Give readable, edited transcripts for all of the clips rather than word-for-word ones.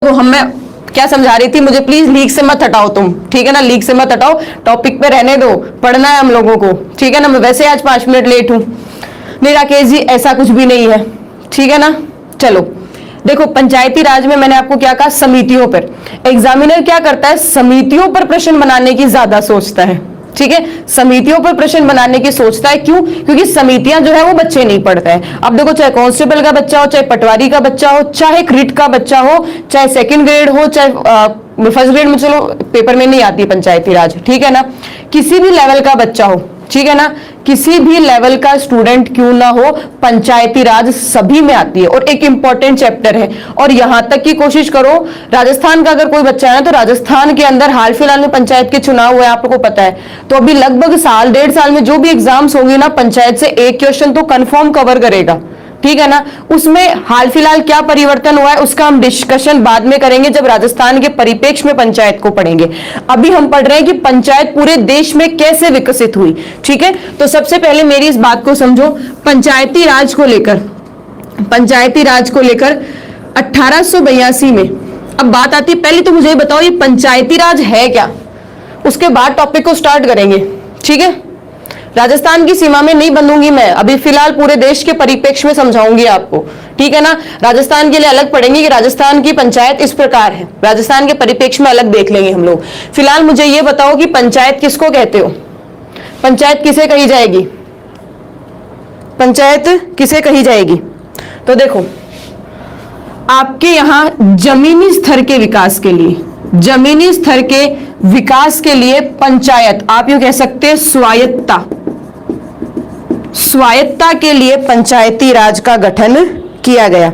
तो मैं क्या समझा रही थी, मुझे प्लीज लीक से मत हटाओ तुम, ठीक है ना, लीक से मत हटाओ, टॉपिक पे रहने दो, पढ़ना है हम लोगों को, ठीक है ना। मैं वैसे आज 5 मिनट लेट हूं। नहीं राकेश जी, ऐसा कुछ भी नहीं है, ठीक है ना। चलो देखो, पंचायती राज में मैंने आपको क्या कहा, समितियों पर एग्जामिनर क्या करता है, समितियों पर प्रश्न बनाने की ज्यादा सोचता है, ठीक है। समितियों पर प्रश्न बनाने की सोचता है, क्यों? क्योंकि समितियां जो है वो बच्चे नहीं पढ़ते हैं। अब देखो, चाहे कांस्टेबल का बच्चा हो, चाहे पटवारी का बच्चा हो, चाहे क्रिट का बच्चा हो, चाहे सेकंड ग्रेड हो, चाहे फर्स्ट ग्रेड में, चलो पेपर में नहीं आती है पंचायती राज, ठीक है ना, किसी भी लेवल का बच्चा हो, ठीक है ना, किसी भी लेवल का स्टूडेंट क्यों ना हो, पंचायती राज सभी में आती है और एक इंपॉर्टेंट चैप्टर है। और यहां तक की कोशिश करो, राजस्थान का अगर कोई बच्चा है ना, तो राजस्थान के अंदर हाल फिलहाल में पंचायत के चुनाव हुए, आप लोगों को पता है, तो अभी लगभग साल 1.5 साल में जो भी एग्जाम्स होंगे ना, पंचायत से एक क्वेश्चन तो कंफर्म कवर करेगा, ठीक है ना। उसमें हाल फिलहाल क्या परिवर्तन हुआ है उसका हम डिस्कशन बाद में करेंगे, जब राजस्थान के परिप्रेक्ष्य में पंचायत को पढ़ेंगे। अभी हम पढ़ रहे हैं कि पंचायत पूरे देश में कैसे विकसित हुई, ठीक है। तो सबसे पहले मेरी इस बात को समझो, पंचायती राज को लेकर 1882 में, अब बात आती है, पहले तो मुझे बताओ ये पंचायती राज है क्या, उसके बाद टॉपिक को स्टार्ट करेंगे, ठीक है। राजस्थान की सीमा में नहीं बंधूंगी मैं, अभी फिलहाल पूरे देश के परिप्रेक्ष्य में समझाऊंगी आपको, ठीक है ना। राजस्थान के लिए अलग पढ़ेंगे कि राजस्थान की पंचायत इस प्रकार है, राजस्थान के परिप्रेक्ष्य में अलग देख लेंगे हम लोग। फिलहाल मुझे ये बताओ कि पंचायत किसको कहते हो, पंचायत किसे कही जाएगी, पंचायत किसे कही जाएगी? तो देखो, आपके यहां जमीनी स्तर के विकास के लिए, जमीनी स्तर के विकास के लिए पंचायत, आप यूं कह सकते हैं स्वायत्तता, स्वायत्तता के लिए पंचायती राज का गठन किया गया,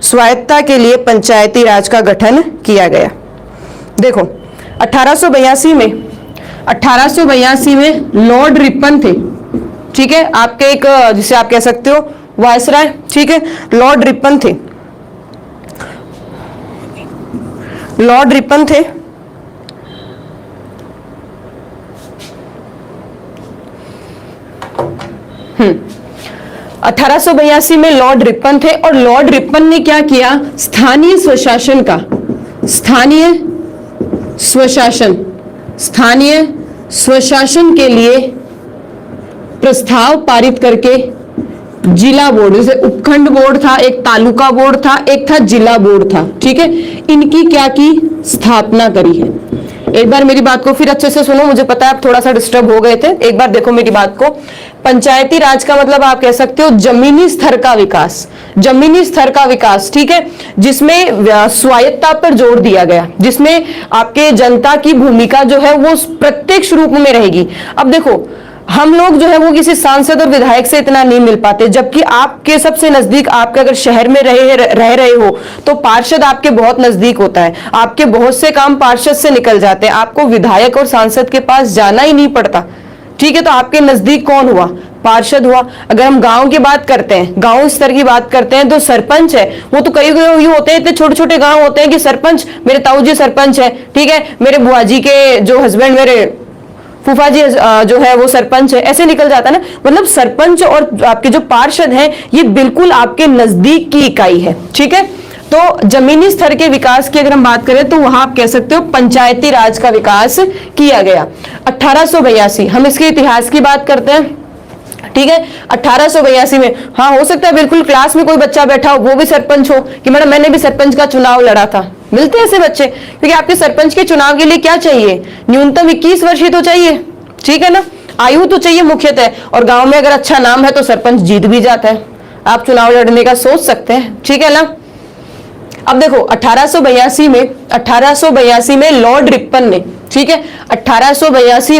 स्वायत्तता के लिए पंचायती राज का गठन किया गया। देखो 1882 में लॉर्ड रिपन थे, ठीक है, आपके एक जिसे आप कह सकते हो वायसराय, ठीक है, लॉर्ड रिपन थे, लॉर्ड रिपन थे। हम्म 1882 में लॉर्ड रिपन थे, और लॉर्ड रिपन ने क्या किया, स्थानीय स्वशासन का, स्थानीय स्वशासन के लिए प्रस्ताव पारित करके जिला बोर्ड, जैसे उपखंड बोर्ड था, एक तालुका बोर्ड था, एक था जिला बोर्ड था, ठीक है, इनकी क्या की स्थापना करी है। एक बार मेरी बात को फिर अच्छे से सुनो, मुझे पता है आप थोड़ा सा डिस्टर्ब हो गए थे, एक बार देखो मेरी बात को। पंचायती राज का मतलब आप कह सकते हो जमीनी स्तर का विकास, जमीनी स्तर का विकास, ठीक है, जिसमें स्वायत्तता पर जोर दिया गया, जिसमें आपके जनता की भूमिका जो है वो प्रत्यक्ष रूप में रहेगी। अब देखो, हम लोग जो है वो किसी सांसद और विधायक से इतना नहीं मिल पाते, जबकि आपके सबसे नजदीक, आपके अगर शहर में रह रहे हो तो पार्षद आपके बहुत नजदीक होता है, आपके बहुत से काम पार्षद से निकल जाते हैं, आपको विधायक और सांसद के पास जाना ही नहीं पड़ता, ठीक है। तो आपके नजदीक कौन हुआ, पार्षद हुआ। अगर हम गांव की बात करते हैं, गांव स्तर की बात करते हैं, तो सरपंच है, वो तो कई यूं होते हैं, इतने छोटे छोटे गांव होते हैं कि सरपंच, मेरे ताऊ जी सरपंच है, ठीक है, मेरे बुआ जी के जो हस्बैंड, मेरे फूफा जी जो है वो सरपंच है, ऐसे निकल जाता है ना। मतलब सरपंच और आपके जो पार्षद हैं, ये बिल्कुल आपके नजदीक की इकाई है, ठीक है। तो जमीनी स्तर के विकास की अगर हम बात करें तो वहां आप कह सकते हो पंचायती राज का विकास किया गया। 1882, हम इसके इतिहास की बात करते हैं, ठीक है। 1882 में, हाँ हो सकता है बिल्कुल क्लास में कोई बच्चा बैठा हो, वो भी सरपंच हो कि मैडम मैंने भी सरपंच का चुनाव लड़ा था, मिलते हैं ऐसे बच्चे, क्योंकि आपके सरपंच के चुनाव के लिए क्या चाहिए, न्यूनतम 21 वर्ष ही तो चाहिए, ठीक है ना, आयु तो चाहिए मुख्यतः, और गांव में अगर अच्छा नाम है तो सरपंच जीत भी जाता है, आप चुनाव लड़ने का सोच सकते हैं, ठीक है ना। अब देखो 1882 में लॉर्ड रिपन ने, ठीक है, 1882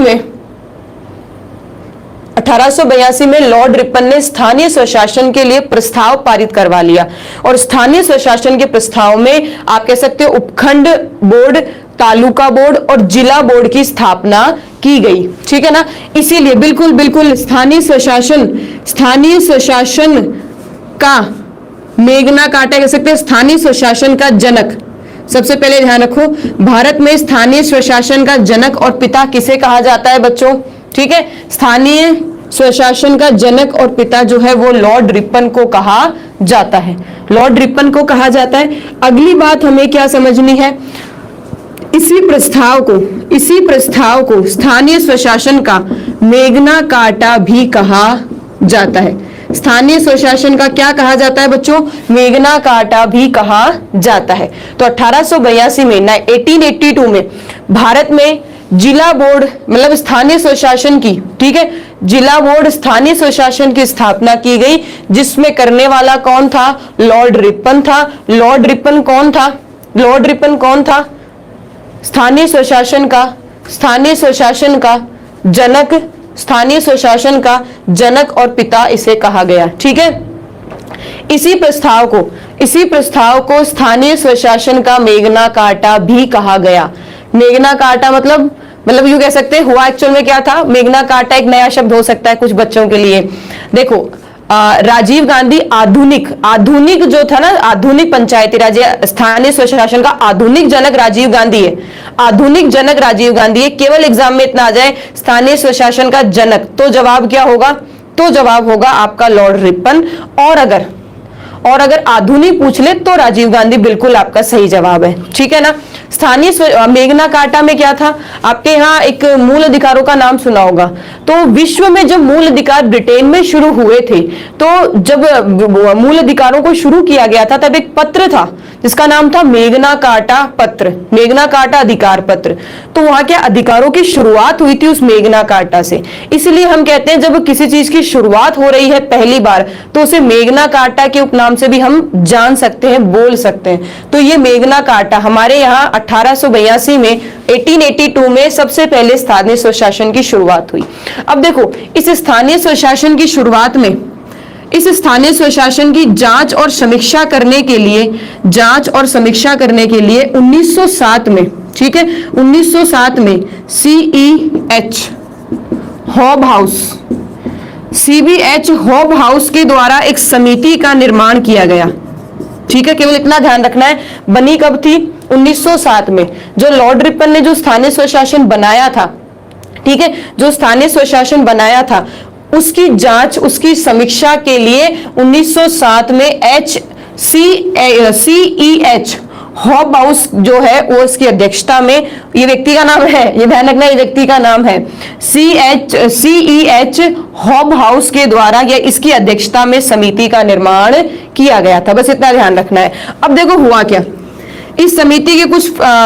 में लॉर्ड रिपन ने स्थानीय स्वशासन के लिए प्रस्ताव पारित करवा लिया, और स्थानीय स्वशासन के प्रस्ताव में आप कह सकते हो उपखंड बोर्ड, तालुका बोर्ड और जिला बोर्ड की स्थापना की गई, ठीक है ना। इसीलिए बिल्कुल बिल्कुल स्थानीय स्वशासन का मेघना काटा कह सकते हैं, स्थानीय स्वशासन का जनक। सबसे पहले ध्यान रखो, भारत में स्थानीय स्वशासन का जनक और पिता किसे कहा जाता है बच्चों, ठीक है, स्थानीय स्वशासन का जनक और पिता जो है वो लॉर्ड रिपन को कहा जाता है, लॉर्ड रिपन को कहा जाता है। अगली बात हमें क्या समझनी है, इसी प्रस्ताव को स्थानीय स्वशासन का मेगना कार्टा भी कहा जाता है। स्थानीय स्वशासन का क्या कहा जाता है बच्चों, मेगना कार्टा भी कहा जाता है। तो 1882 में 1882 में भारत में जिला बोर्ड मतलब स्थानीय स्वशासन की, ठीक है, जिला बोर्ड स्थानीय स्वशासन की स्थापना की गई, जिसमें करने वाला कौन था, लॉर्ड रिपन था। लॉर्ड रिपन कौन था, लॉर्ड रिपन कौन था, स्थानीय स्वशासन का जनक, स्थानीय स्वशासन का जनक और पिता इसे कहा गया, ठीक है। इसी प्रस्ताव को स्थानीय स्वशासन का मेगना कार्टा भी कहा गया। मेगना कार्टा मतलब यूं कह सकते हैं, हुआ एक्चुअल में क्या था, मेगना कार्टा एक नया शब्द हो सकता है कुछ बच्चों के लिए। देखो राजीव गांधी आधुनिक जो था ना, आधुनिक पंचायती राज स्थानीय स्वशासन का आधुनिक जनक राजीव गांधी है, आधुनिक जनक राजीव गांधी है। केवल एग्जाम में इतना आ जाए स्थानीय स्वशासन का जनक, तो जवाब क्या होगा, तो जवाब होगा आपका लॉर्ड रिपन। और अगर आधुनिक पूछ ले तो राजीव गांधी बिल्कुल आपका सही जवाब है, ठीक है ना। स्थानीय मेगना कार्टा में क्या था, आपके यहाँ एक मूल अधिकारों का नाम सुना होगा। तो विश्व में जब मूल अधिकार ब्रिटेन में शुरू हुए थे, तो जब मूल अधिकारों को शुरू किया गया था तब एक पत्र था जिसका नाम था मेगना कार्टा पत्र, मेगना कार्टा अधिकार पत्र। तो वहां के अधिकारों की शुरुआत हुई थी उस मेगना कार्टा से। इसलिए हम कहते हैं जब किसी चीज की शुरुआत हो रही है पहली बार, तो उसे मेगना कार्टा के उपनाम से भी हम जान सकते हैं, बोल सकते हैं। तो ये मेगना कार्टा हमारे यहाँ 1882 में 1882 में सबसे पहले स्थानीय स्वशासन की शुरुआत हुई। अब देखो इस स्थानीय स्वशासन की शुरुआत में, इस स्थानीय स्वशासन की जांच और समीक्षा करने के लिए 1907 में, ठीक है, 1907 में CEH हॉब हाउस के द्वारा एक समिति का निर्माण किया गया, ठीक है। केवल इतना ध्यान रखना है, बनी कब थी, 1907 में। जो लॉर्ड रिपन ने जो स्थानीय स्वशासन बनाया था, ठीक है, जो स्थानीय स्वशासन बनाया था उसकी जांच, उसकी समीक्षा के लिए 1907 में CEH हॉब हाउस जो है वो इसकी अध्यक्षता में, ये व्यक्ति का नाम है, ये ध्यान रखना, ये व्यक्ति का नाम है CEH हॉब हाउस के द्वारा या इसकी अध्यक्षता में समिति का निर्माण किया गया था। बस इतना ध्यान रखना है। अब देखो हुआ क्या, इस समिति के कुछ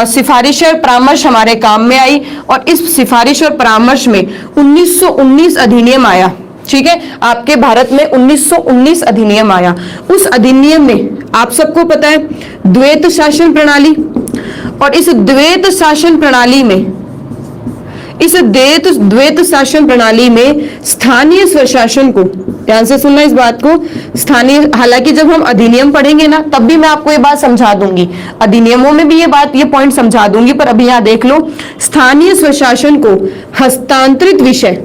सिफारिश और परामर्श हमारे काम में आई और इस सिफारिश और परामर्श में 1919 अधिनियम आया, ठीक है। आपके भारत में 1919 अधिनियम आया। उस अधिनियम में आप सबको पता है द्वैत शासन प्रणाली, और इस द्वैत शासन प्रणाली में स्थानीय स्वशासन को, ध्यान से सुनना इस बात को, स्थानीय, हालांकि जब हम अधिनियम पढ़ेंगे ना तब भी मैं आपको ये बात समझा दूंगी, अधिनियमों में भी ये पॉइंट समझा दूंगी, पर अभी यहां देख लो, स्थानीय स्वशासन को हस्तांतरित विषय,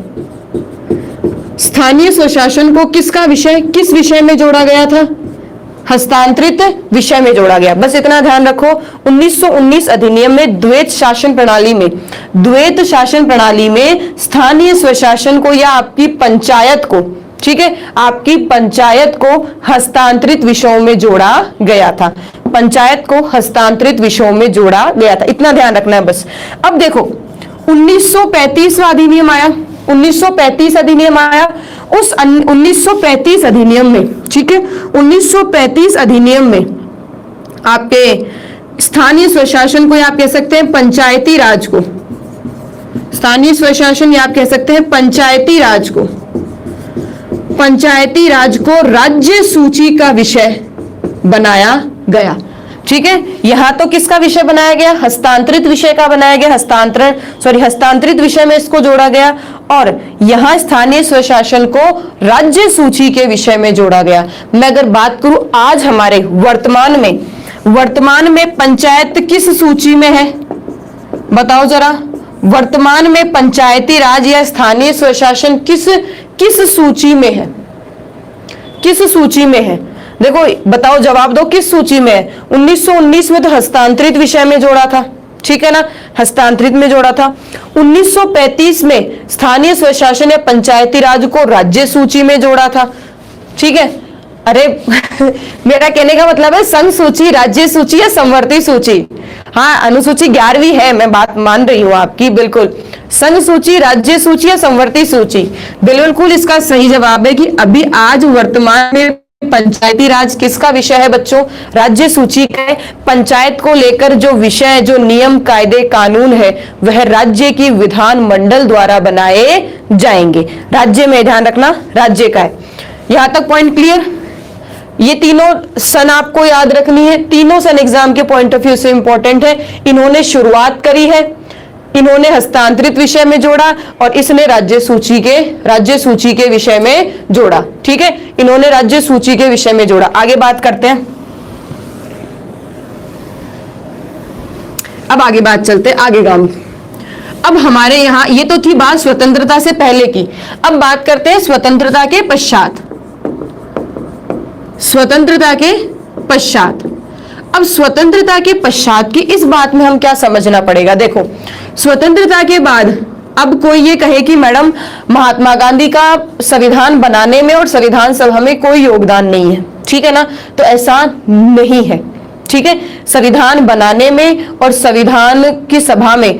स्थानीय स्वशासन को किस विषय में जोड़ा गया था, हस्तांतरित विषय में जोड़ा गया। बस इतना ध्यान रखो, 1919 अधिनियम में द्वैत शासन प्रणाली में स्थानीय स्वशासन को या आपकी पंचायत को, ठीक है, आपकी पंचायत को हस्तांतरित विषयों में जोड़ा गया था, पंचायत को हस्तांतरित विषयों में जोड़ा गया था, इतना ध्यान रखना है बस। अब देखो 1935 अधिनियम आया, 1935 अधिनियम आया। उस 1935 अधिनियम में, ठीक है, 1935 अधिनियम में आपके स्थानीय स्वशासन को या आप कह सकते हैं पंचायती राज को, स्थानीय स्वशासन या आप कह सकते हैं पंचायती राज को राज्य सूची का विषय बनाया गया, ठीक है। यहां तो किसका विषय बनाया गया, हस्तांतरित विषय का बनाया गया, हस्तांतरित विषय में इसको जोड़ा गया, और यहां स्थानीय स्वशासन को राज्य सूची के विषय में जोड़ा गया। मैं अगर बात करूं आज हमारे वर्तमान में पंचायत किस सूची में है, बताओ जरा, वर्तमान में पंचायती राज या स्थानीय स्वशासन किस सूची में है, किस सूची में है, देखो बताओ, जवाब दो, किस सूची में है। 1919 में तो हस्तांतरित विषय में जोड़ा था, ठीक है ना, हस्तांतरित में जोड़ा था। 1935 में स्थानीय स्वशासन या पंचायती राज को राज्य सूची में जोड़ा था, ठीक है। अरे मेरा कहने का मतलब है संघ सूची, राज्य सूची या संवर्ती सूची। हाँ, अनुसूची 11वीं है, मैं बात मान रही हूं आपकी, बिल्कुल। संघ सूची, राज्य सूची या संवर्ती सूची, बिल्कुल इसका सही जवाब है कि अभी आज वर्तमान में पंचायती राज किसका विषय है बच्चों? राज्य सूची का है। पंचायत को लेकर जो विषय, जो नियम, कायदे, कानून है, वह राज्य की विधान मंडल द्वारा बनाए जाएंगे। राज्य में ध्यान रखना, राज्य का है। यहां तक पॉइंट क्लियर? ये तीनों सन आपको याद रखनी है, तीनों सन एग्जाम के पॉइंट ऑफ व्यू से इंपॉर्टेंट है। इन्होंने शुरुआत करी है, इन्होंने हस्तांतरित विषय में जोड़ा और इसने राज्य सूची के विषय में जोड़ा, ठीक है। इन्होंने राज्य सूची के विषय में जोड़ा। आगे बात करते हैं, अब आगे बात चलते हैं आगे गांव। अब हमारे यहां ये तो थी बात स्वतंत्रता से पहले की, अब बात करते हैं स्वतंत्रता के पश्चात। स्वतंत्रता के पश्चात, अब स्वतंत्रता के पश्चात की इस बात में हम क्या समझना पड़ेगा? देखो, स्वतंत्रता के बाद अब कोई ये कहे कि मैडम महात्मा गांधी का संविधान बनाने में और संविधान सभा में कोई योगदान नहीं है, ठीक है ना, तो ऐसा नहीं है, ठीक है। संविधान बनाने में और संविधान की सभा में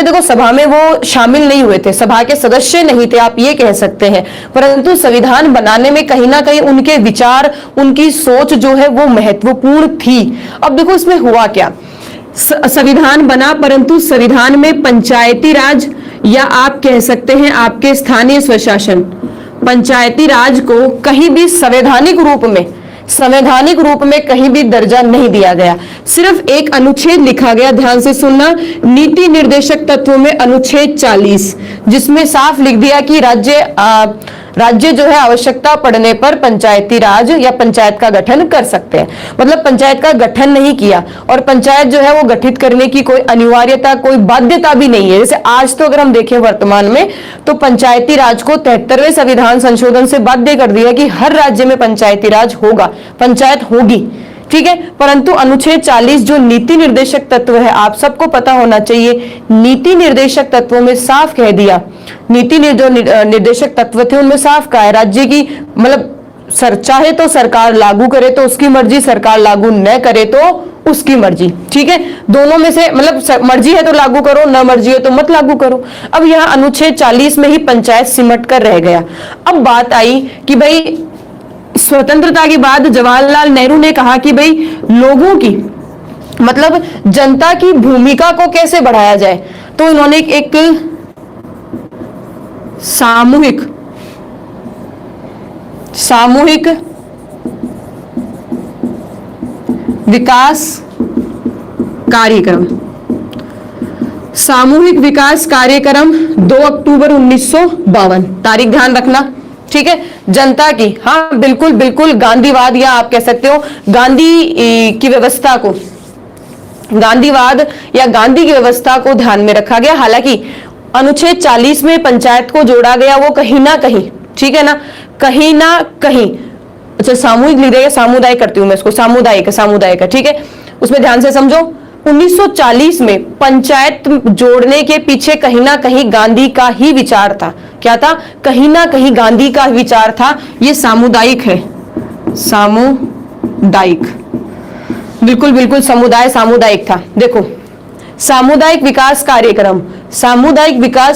देखो, सभा में वो शामिल नहीं हुए थे, सभा के सदस्य नहीं थे, आप ये कह सकते हैं, परंतु संविधान बनाने में कहीं ना कहीं उनके विचार, उनकी सोच जो है वो महत्वपूर्ण थी। अब देखो इसमें हुआ क्या, संविधान बना परंतु संविधान में पंचायती राज या आप कह सकते हैं आपके स्थानीय स्वशासन, पंचायती राज को कहीं भी संवैधानिक रूप में कहीं भी दर्जा नहीं दिया गया। सिर्फ एक अनुच्छेद लिखा गया, ध्यान से सुनना, नीति निर्देशक तत्वों में अनुच्छेद 40, जिसमें साफ लिख दिया कि राज्य जो है आवश्यकता पड़ने पर पंचायती राज या पंचायत का गठन कर सकते हैं। मतलब पंचायत का गठन नहीं किया, और पंचायत जो है वो गठित करने की कोई अनिवार्यता, कोई बाध्यता भी नहीं है। जैसे आज तो अगर हम देखें वर्तमान में, तो पंचायती राज को 73वें संविधान संशोधन से बाध्य कर दिया कि हर राज्य में पंचायती राज होगा, पंचायत होगी, ठीक है। परंतु अनुच्छेद 40 जो नीति निर्देशक तत्व है, आप सबको पता होना चाहिए, नीति निर्देशक तत्वों में साफ कह दिया, जो निर्देशक तत्व थे उनमें साफ कहा है राज्य की, मतलब चाहे तो सरकार लागू करे तो उसकी मर्जी, सरकार लागू न करे तो उसकी मर्जी, ठीक है। दोनों में से, मतलब मर्जी है तो लागू करो, न मर्जी है तो मत लागू करो। अब यहाँ अनुच्छेद 40 में ही पंचायत सिमट कर रह गया। अब बात आई कि भाई स्वतंत्रता के बाद जवाहरलाल नेहरू ने कहा कि भाई लोगों की, मतलब जनता की भूमिका को कैसे बढ़ाया जाए, तो इन्होंने एक सामूहिक विकास कार्यक्रम, सामूहिक विकास कार्यक्रम 2 अक्टूबर 1952, तारीख ध्यान रखना, ठीक है। जनता की, हाँ बिल्कुल बिल्कुल, गांधीवाद या आप कह सकते हो गांधी की व्यवस्था को, गांधीवाद या गांधी की व्यवस्था को ध्यान में रखा गया। हालांकि अनुच्छेद 40 में पंचायत को जोड़ा गया, वो कहीं ना कहीं, ठीक है ना, कहीं ना कहीं, अच्छा सामूहिक लिख देगा, सामुदायिक करती हूं मैं इसको, सामुदायिक है, ठीक है, उसमें ध्यान से समझो। 1940 में पंचायत जोड़ने के पीछे कहीं ना कहीं गांधी का ही विचार था। क्या था? कहीं ना कहीं गांधी का विचार था। ये सामुदायिक है, सामुदायिक, बिल्कुल बिल्कुल, समुदाय सामुदायिक था। देखो, सामुदायिक विकास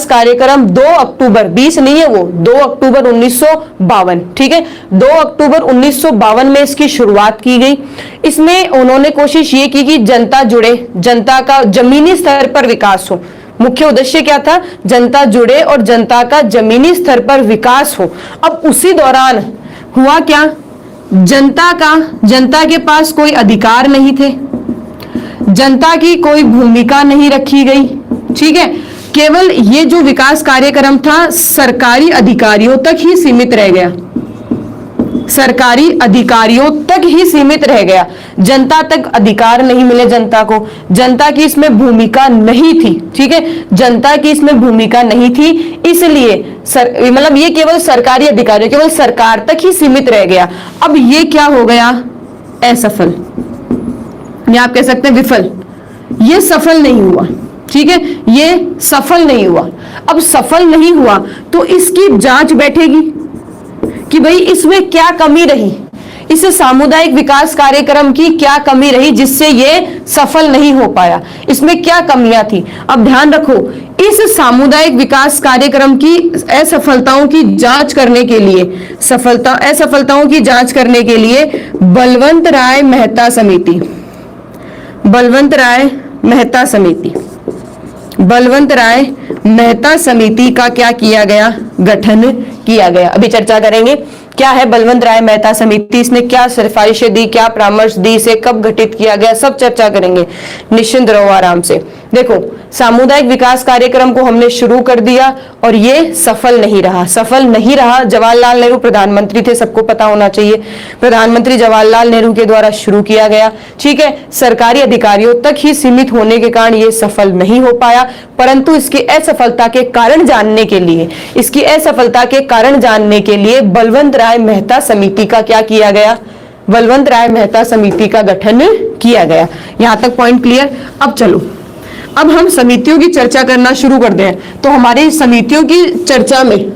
कार्यक्रम 2 अक्टूबर 20 नहीं है वो, 2 अक्टूबर 1952, ठीक है, 2 अक्टूबर 1952 में इसकी शुरुआत की गई। इसमें उन्होंने कोशिश ये की कि जनता जुड़े, जनता का जमीनी स्तर पर विकास हो। मुख्य उद्देश्य क्या था? जनता जुड़े और जनता का जमीनी स्तर पर विकास हो। अब उसी दौरान हुआ क्या, जनता के पास कोई अधिकार नहीं थे, जनता की कोई भूमिका नहीं रखी गई, ठीक है। केवल ये जो विकास कार्यक्रम था सरकारी अधिकारियों तक ही सीमित रह गया, सरकारी अधिकारियों तक ही सीमित रह गया, जनता तक अधिकार नहीं मिले जनता को, जनता की इसमें भूमिका नहीं थी, ठीक है, जनता की इसमें भूमिका नहीं थी, इसलिए मतलब ये केवल सरकारी अधिकारियों, केवल सरकार तक ही सीमित रह गया। अब ये क्या हो गया? असफल, या आप कह सकते हैं विफल। ये सफल नहीं हुआ, ठीक है, ये सफल नहीं हुआ। अब सफल नहीं हुआ तो इसकी जांच बैठेगी कि भाई इसमें क्या कमी रही, इस सामुदायिक विकास कार्यक्रम की क्या कमी रही जिससे ये सफल नहीं हो पाया, इसमें क्या कमियां थी। अब ध्यान रखो, इस सामुदायिक विकास कार्यक्रम की असफलताओं की जांच करने के लिए, असफलताओं की जांच करने के लिए बलवंत राय मेहता समिति, बलवंत राय मेहता समिति, बलवंत राय मेहता समिति का क्या किया गया, गठन किया गया। अभी चर्चा करेंगे क्या है बलवंत राय मेहता समिति, इसने क्या सिफारिशें दी, क्या परामर्श दी, इसे कब गठित किया गया, सब चर्चा करेंगे। निश्चिंत रहो आराम से। देखो, सामुदायिक विकास कार्यक्रम को हमने शुरू कर दिया और ये सफल नहीं रहा, सफल नहीं रहा। जवाहरलाल नेहरू प्रधानमंत्री थे, सबको पता होना चाहिए, प्रधानमंत्री जवाहरलाल नेहरू के द्वारा शुरू किया गया, ठीक है। सरकारी अधिकारियों तक ही सीमित होने के कारण ये सफल नहीं हो पाया, परंतु इसकी असफलता के कारण जानने के लिए, इसकी असफलता के कारण जानने के लिए बलवंत राय मेहता समिति का क्या किया गया, बलवंत राय मेहता समिति का गठन किया गया। यहां तक पॉइंट क्लियर। अब चलो, अब हम समितियों की चर्चा करना शुरू कर दें। तो हमारी समितियों की चर्चा में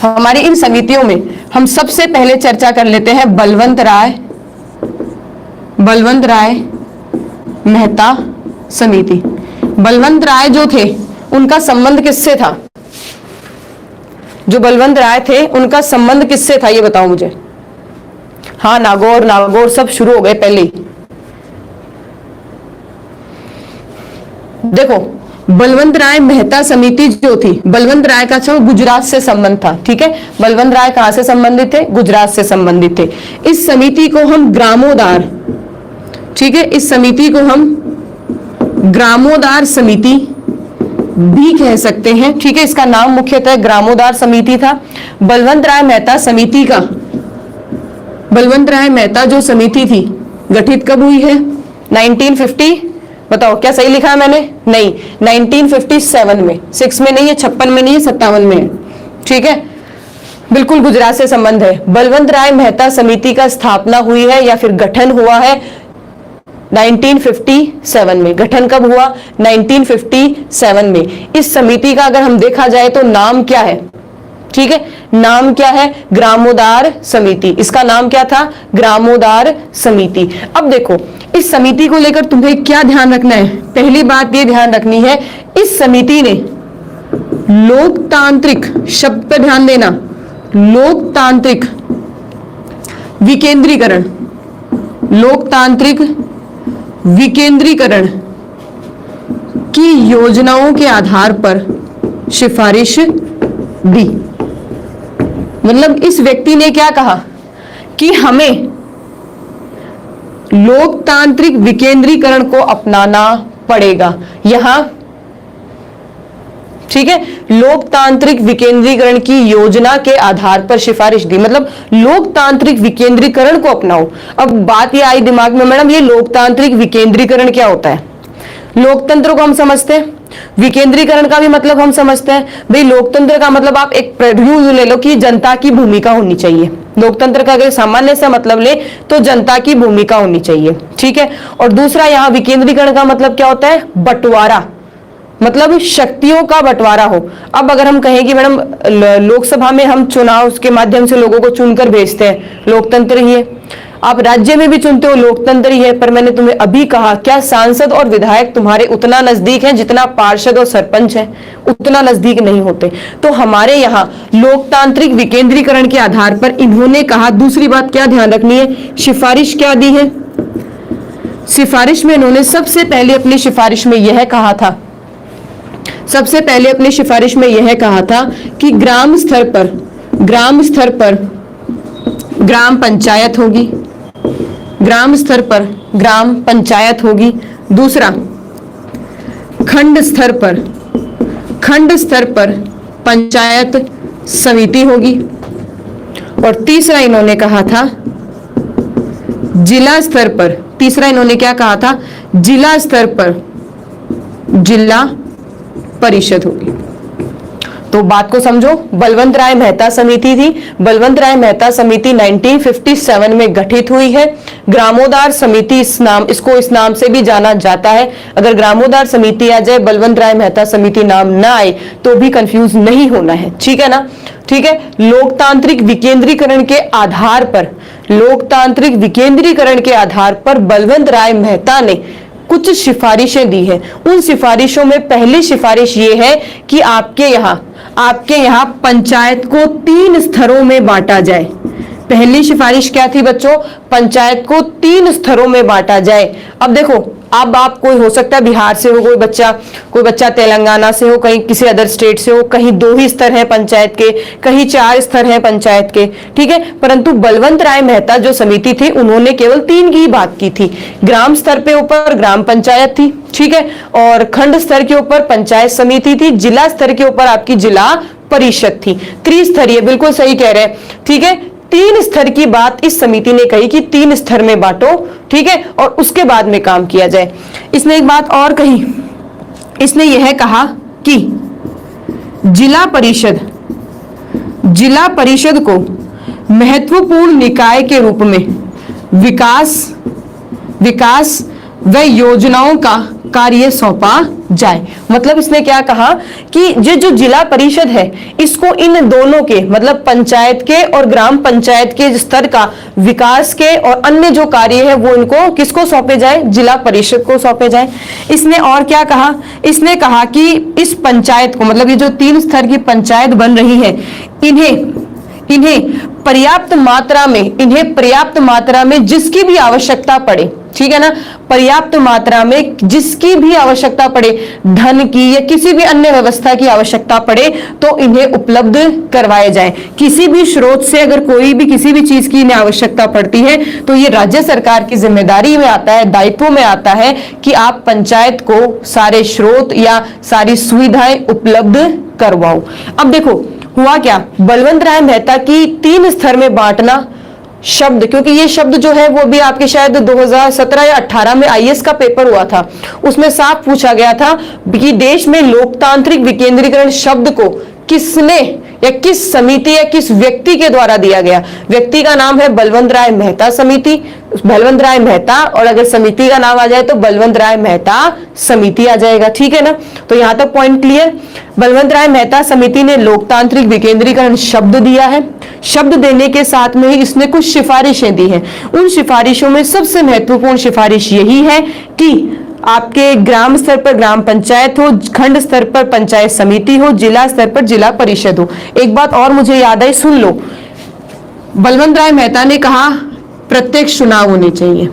हमारी इन समितियों में हम सबसे पहले चर्चा कर लेते हैं बलवंत राय मेहता समिति। बलवंत राय जो थे उनका संबंध किससे था, जो बलवंत राय थे उनका संबंध किससे था, ये बताओ मुझे। हाँ, नागौर सब शुरू हो गए पहले ही। देखो, बलवंत राय मेहता समिति जो थी, बलवंत राय का जो गुजरात से संबंध था, ठीक है। बलवंत राय कहां से संबंधित थे, गुजरात से संबंधित थे। इस समिति को हम ग्रामोद्धार, ठीक है, इस समिति को हम ग्रामोद्धार समिति भी कह सकते हैं, ठीक है। इसका नाम मुख्यतः ग्रामोद्धार समिति था। बलवंत राय मेहता समिति का, बलवंत राय मेहता जो समिति थी गठित कब हुई है, 1950, बताओ क्या सही लिखा है मैंने, नहीं, 1957 में, 6 में नहीं है, 56 में नहीं है, 57 में है, ठीक है। बिल्कुल गुजरात से संबंध है। बलवंत राय मेहता समिति का स्थापना हुई है या फिर गठन हुआ है 1957 में। गठन कब हुआ, 1957 में। इस समिति का अगर हम देखा जाए तो नाम क्या है, ठीक है, नाम क्या है, ग्रामोद्धार समिति। इसका नाम क्या था, ग्रामोद्धार समिति। अब देखो, इस समिति को लेकर तुम्हें क्या ध्यान रखना है, पहली बात ये ध्यान रखनी है, इस समिति ने लोकतांत्रिक, शब्द पर ध्यान देना, लोकतांत्रिक विकेंद्रीकरण, लोकतांत्रिक विकेंद्रीकरण की योजनाओं के आधार पर सिफारिश दी। मतलब इस व्यक्ति ने क्या कहा कि हमें लोकतांत्रिक विकेंद्रीकरण को अपनाना पड़ेगा यहां, ठीक है। लोकतांत्रिक विकेंद्रीकरण की योजना के आधार पर सिफारिश दी, मतलब लोकतांत्रिक विकेंद्रीकरण को अपनाओ। अब बात ये आई दिमाग में, मैडम ये लोकतांत्रिक विकेंद्रीकरण क्या होता है। लोकतंत्र को हम समझते हैं, विकेंद्रीकरण का भी मतलब हम समझते हैं। भाई लोकतंत्र का मतलब आप एक रूल ले लो कि जनता की भूमिका होनी चाहिए। लोकतंत्र का अगर सामान्य सा मतलब ले तो जनता की भूमिका होनी चाहिए, ठीक है। और दूसरा यहाँ विकेंद्रीकरण का मतलब क्या होता है, बंटवारा, मतलब शक्तियों का बंटवारा हो। अब अगर हम कहें कि मैडम लोकसभा में हम चुनाव के माध्यम से लोगों को चुनकर भेजते हैं, लोकतंत्र ही है। आप राज्य में भी चुनते हो, लोकतंत्र ही है। पर मैंने तुम्हें अभी कहा, क्या सांसद और विधायक तुम्हारे उतना नजदीक हैं जितना पार्षद और सरपंच है, उतना नजदीक नहीं होते। तो हमारे यहाँ लोकतांत्रिक विकेंद्रीकरण के आधार पर इन्होंने कहा। दूसरी बात क्या ध्यान रखनी है, सिफारिश क्या दी है, सिफारिश में इन्होंने सबसे पहले अपनी सिफारिश में यह कहा था, सबसे पहले अपनी सिफारिश में यह कहा था कि ग्राम स्तर पर ग्राम पंचायत होगी, ग्राम स्तर पर ग्राम पंचायत होगी। दूसरा, खंड स्तर पर पंचायत समिति होगी। और तीसरा इन्होंने कहा था जिला स्तर पर, तीसरा इन्होंने क्या कहा था, जिला स्तर पर जिला परिषद होगी। तो बात को समझो, बलवंत राय मेहता समिति थी। बलवंत राय मेहता समिति 1957 में गठित हुई है। ग्रामोद्धार समिति इस नाम से भी जाना जाता है। अगर ग्रामोद्धार समिति आ जाए, बलवंत राय मेहता समिति नाम ना आए तो भी कंफ्यूज नहीं होना है, ठीक है ना। ठीक है, लोकतांत्रिक विकेंद्रीकरण के आधार पर, लोकतांत्रिक विकेंद्रीकरण के आधार पर बलवंत राय मेहता ने कुछ सिफारिशें दी हैं। उन सिफारिशों में पहली सिफारिश ये है कि आपके यहाँ पंचायत को 3 स्तरों में बांटा जाए। पहली सिफारिश क्या थी बच्चों? पंचायत को 3 स्तरों में बांटा जाए। अब देखो, अब आप कोई हो सकता है बिहार से हो, कोई बच्चा तेलंगाना से हो, कहीं किसी अदर स्टेट से हो, कहीं 2 ही स्तर हैं पंचायत के, कहीं 4 स्तर हैं पंचायत के, ठीक है। परंतु बलवंत राय मेहता जो समिति थी उन्होंने केवल 3 की बात की थी। ग्राम स्तर पे ऊपर ग्राम पंचायत थी, ठीक है, और खंड स्तर के ऊपर पंचायत समिति थी, जिला स्तर के ऊपर आपकी जिला परिषद थी। त्रिस्तरीय, बिल्कुल सही कह रहे हैं, ठीक है। 3 स्तर की बात इस समिति ने कही कि 3 स्तर में बांटो, ठीक है, और उसके बाद में काम किया जाए। इसने एक बात और कही, इसने यह कहा कि जिला परिषद को महत्वपूर्ण निकाय के रूप में विकास व योजनाओं का कार्य सौंपा जाए। मतलब इसने क्या कहा कि ये जो जिला परिषद है इसको इन दोनों के, मतलब पंचायत के और ग्राम पंचायत के स्तर का विकास के और अन्य जो कार्य है वो इनको किसको सौंपे जाए? जिला परिषद को सौंपे जाए। इसने और क्या कहा? इसने कहा कि इस पंचायत को, मतलब ये जो 3 स्तर की पंचायत बन रही है, इन्हें पर्याप्त मात्रा में जिसकी भी आवश्यकता पड़े, ठीक है ना, पर्याप्त मात्रा में जिसकी भी आवश्यकता पड़े, धन की या किसी भी अन्य व्यवस्था की आवश्यकता पड़े तो इन्हें उपलब्ध करवाए जाए। किसी भी स्रोत से अगर कोई भी किसी भी चीज की इन्हें आवश्यकता पड़ती है तो ये राज्य सरकार की जिम्मेदारी में आता है, दायित्व में आता है कि आप पंचायत को सारे स्रोत या सारी सुविधाएं उपलब्ध करवाओ। अब देखो हुआ क्या, बलवंत राय मेहता की 3 स्तर में बांटना शब्द, क्योंकि ये शब्द जो है वो भी आपके शायद 2017 या 18 में आईएएस का पेपर हुआ था, उसमें साफ पूछा गया था कि देश में लोकतांत्रिक विकेंद्रीकरण शब्द को किसने या किस समिति या किस व्यक्ति के द्वारा दिया गया। व्यक्ति का नाम है बलवंत राय मेहता समिति, बलवंत राय मेहता, और अगर समिति का नाम आ जाए तो बलवंत राय मेहता समिति आ जाएगा, ठीक है ना। तो यहां तक पॉइंट क्लियर। बलवंत राय मेहता समिति ने लोकतांत्रिक विकेंद्रीकरण शब्द दिया है। शब्द देने के साथ में ही इसने कुछ सिफारिशें दी हैं। उन सिफारिशों में सबसे महत्वपूर्ण सिफारिश यही है कि आपके ग्राम स्तर पर ग्राम पंचायत हो, खंड स्तर पर पंचायत समिति हो, जिला स्तर पर जिला परिषद हो। एक बात और मुझे याद आई, सुन लो। बलवंत राय मेहता ने कहा प्रत्यक्ष चुनाव होने चाहिए,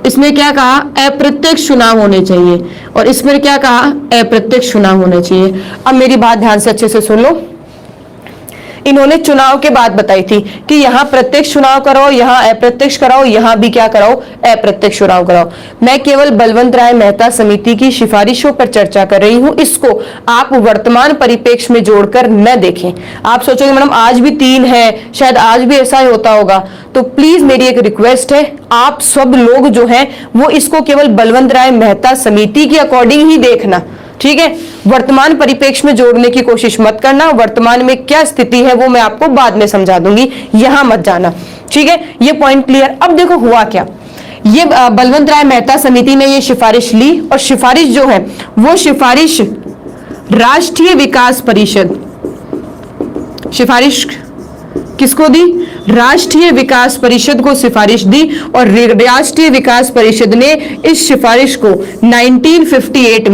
इसमें क्या कहा? अप्रत्यक्ष चुनाव होने चाहिए, और इसमें क्या कहा? अप्रत्यक्ष चुनाव होने चाहिए। अब मेरी बात ध्यान से अच्छे से सुन लो। इन्होंने चुनाव के बाद बताई थी कि यहाँ प्रत्यक्ष चुनाव कराओ, यहाँ अप्रत्यक्ष कराओ, यहाँ भी क्या कराओ? अप्रत्यक्ष चुनाव कराओ। मैं केवल बलवंत राय मेहता समिति की सिफारिशों पर चर्चा कर रही हूँ, इसको आप वर्तमान परिप्रेक्ष्य में जोड़कर न देखें। आप सोचोगे मैडम आज भी 3 है, शायद आज भी ऐसा ही होता होगा, तो प्लीज मेरी एक रिक्वेस्ट है, आप सब लोग जो हैं वो इसको केवल बलवंत राय मेहता समिति के अकॉर्डिंग ही देखना, ठीक है। वर्तमान परिप्रेक्ष्य में जोड़ने की कोशिश मत करना। वर्तमान में क्या स्थिति है वो मैं आपको बाद में समझा दूंगी, यहां मत जाना, ठीक है। ये पॉइंट क्लियर। अब देखो हुआ क्या, ये बलवंत राय मेहता समिति ने ये सिफारिश ली, और सिफारिश जो है वो सिफारिश राष्ट्रीय विकास परिषद, सिफारिश किसको दी? राष्ट्रीय विकास परिषद को सिफारिश दी, और राष्ट्रीय विकास परिषद ने इस सिफारिश को 1958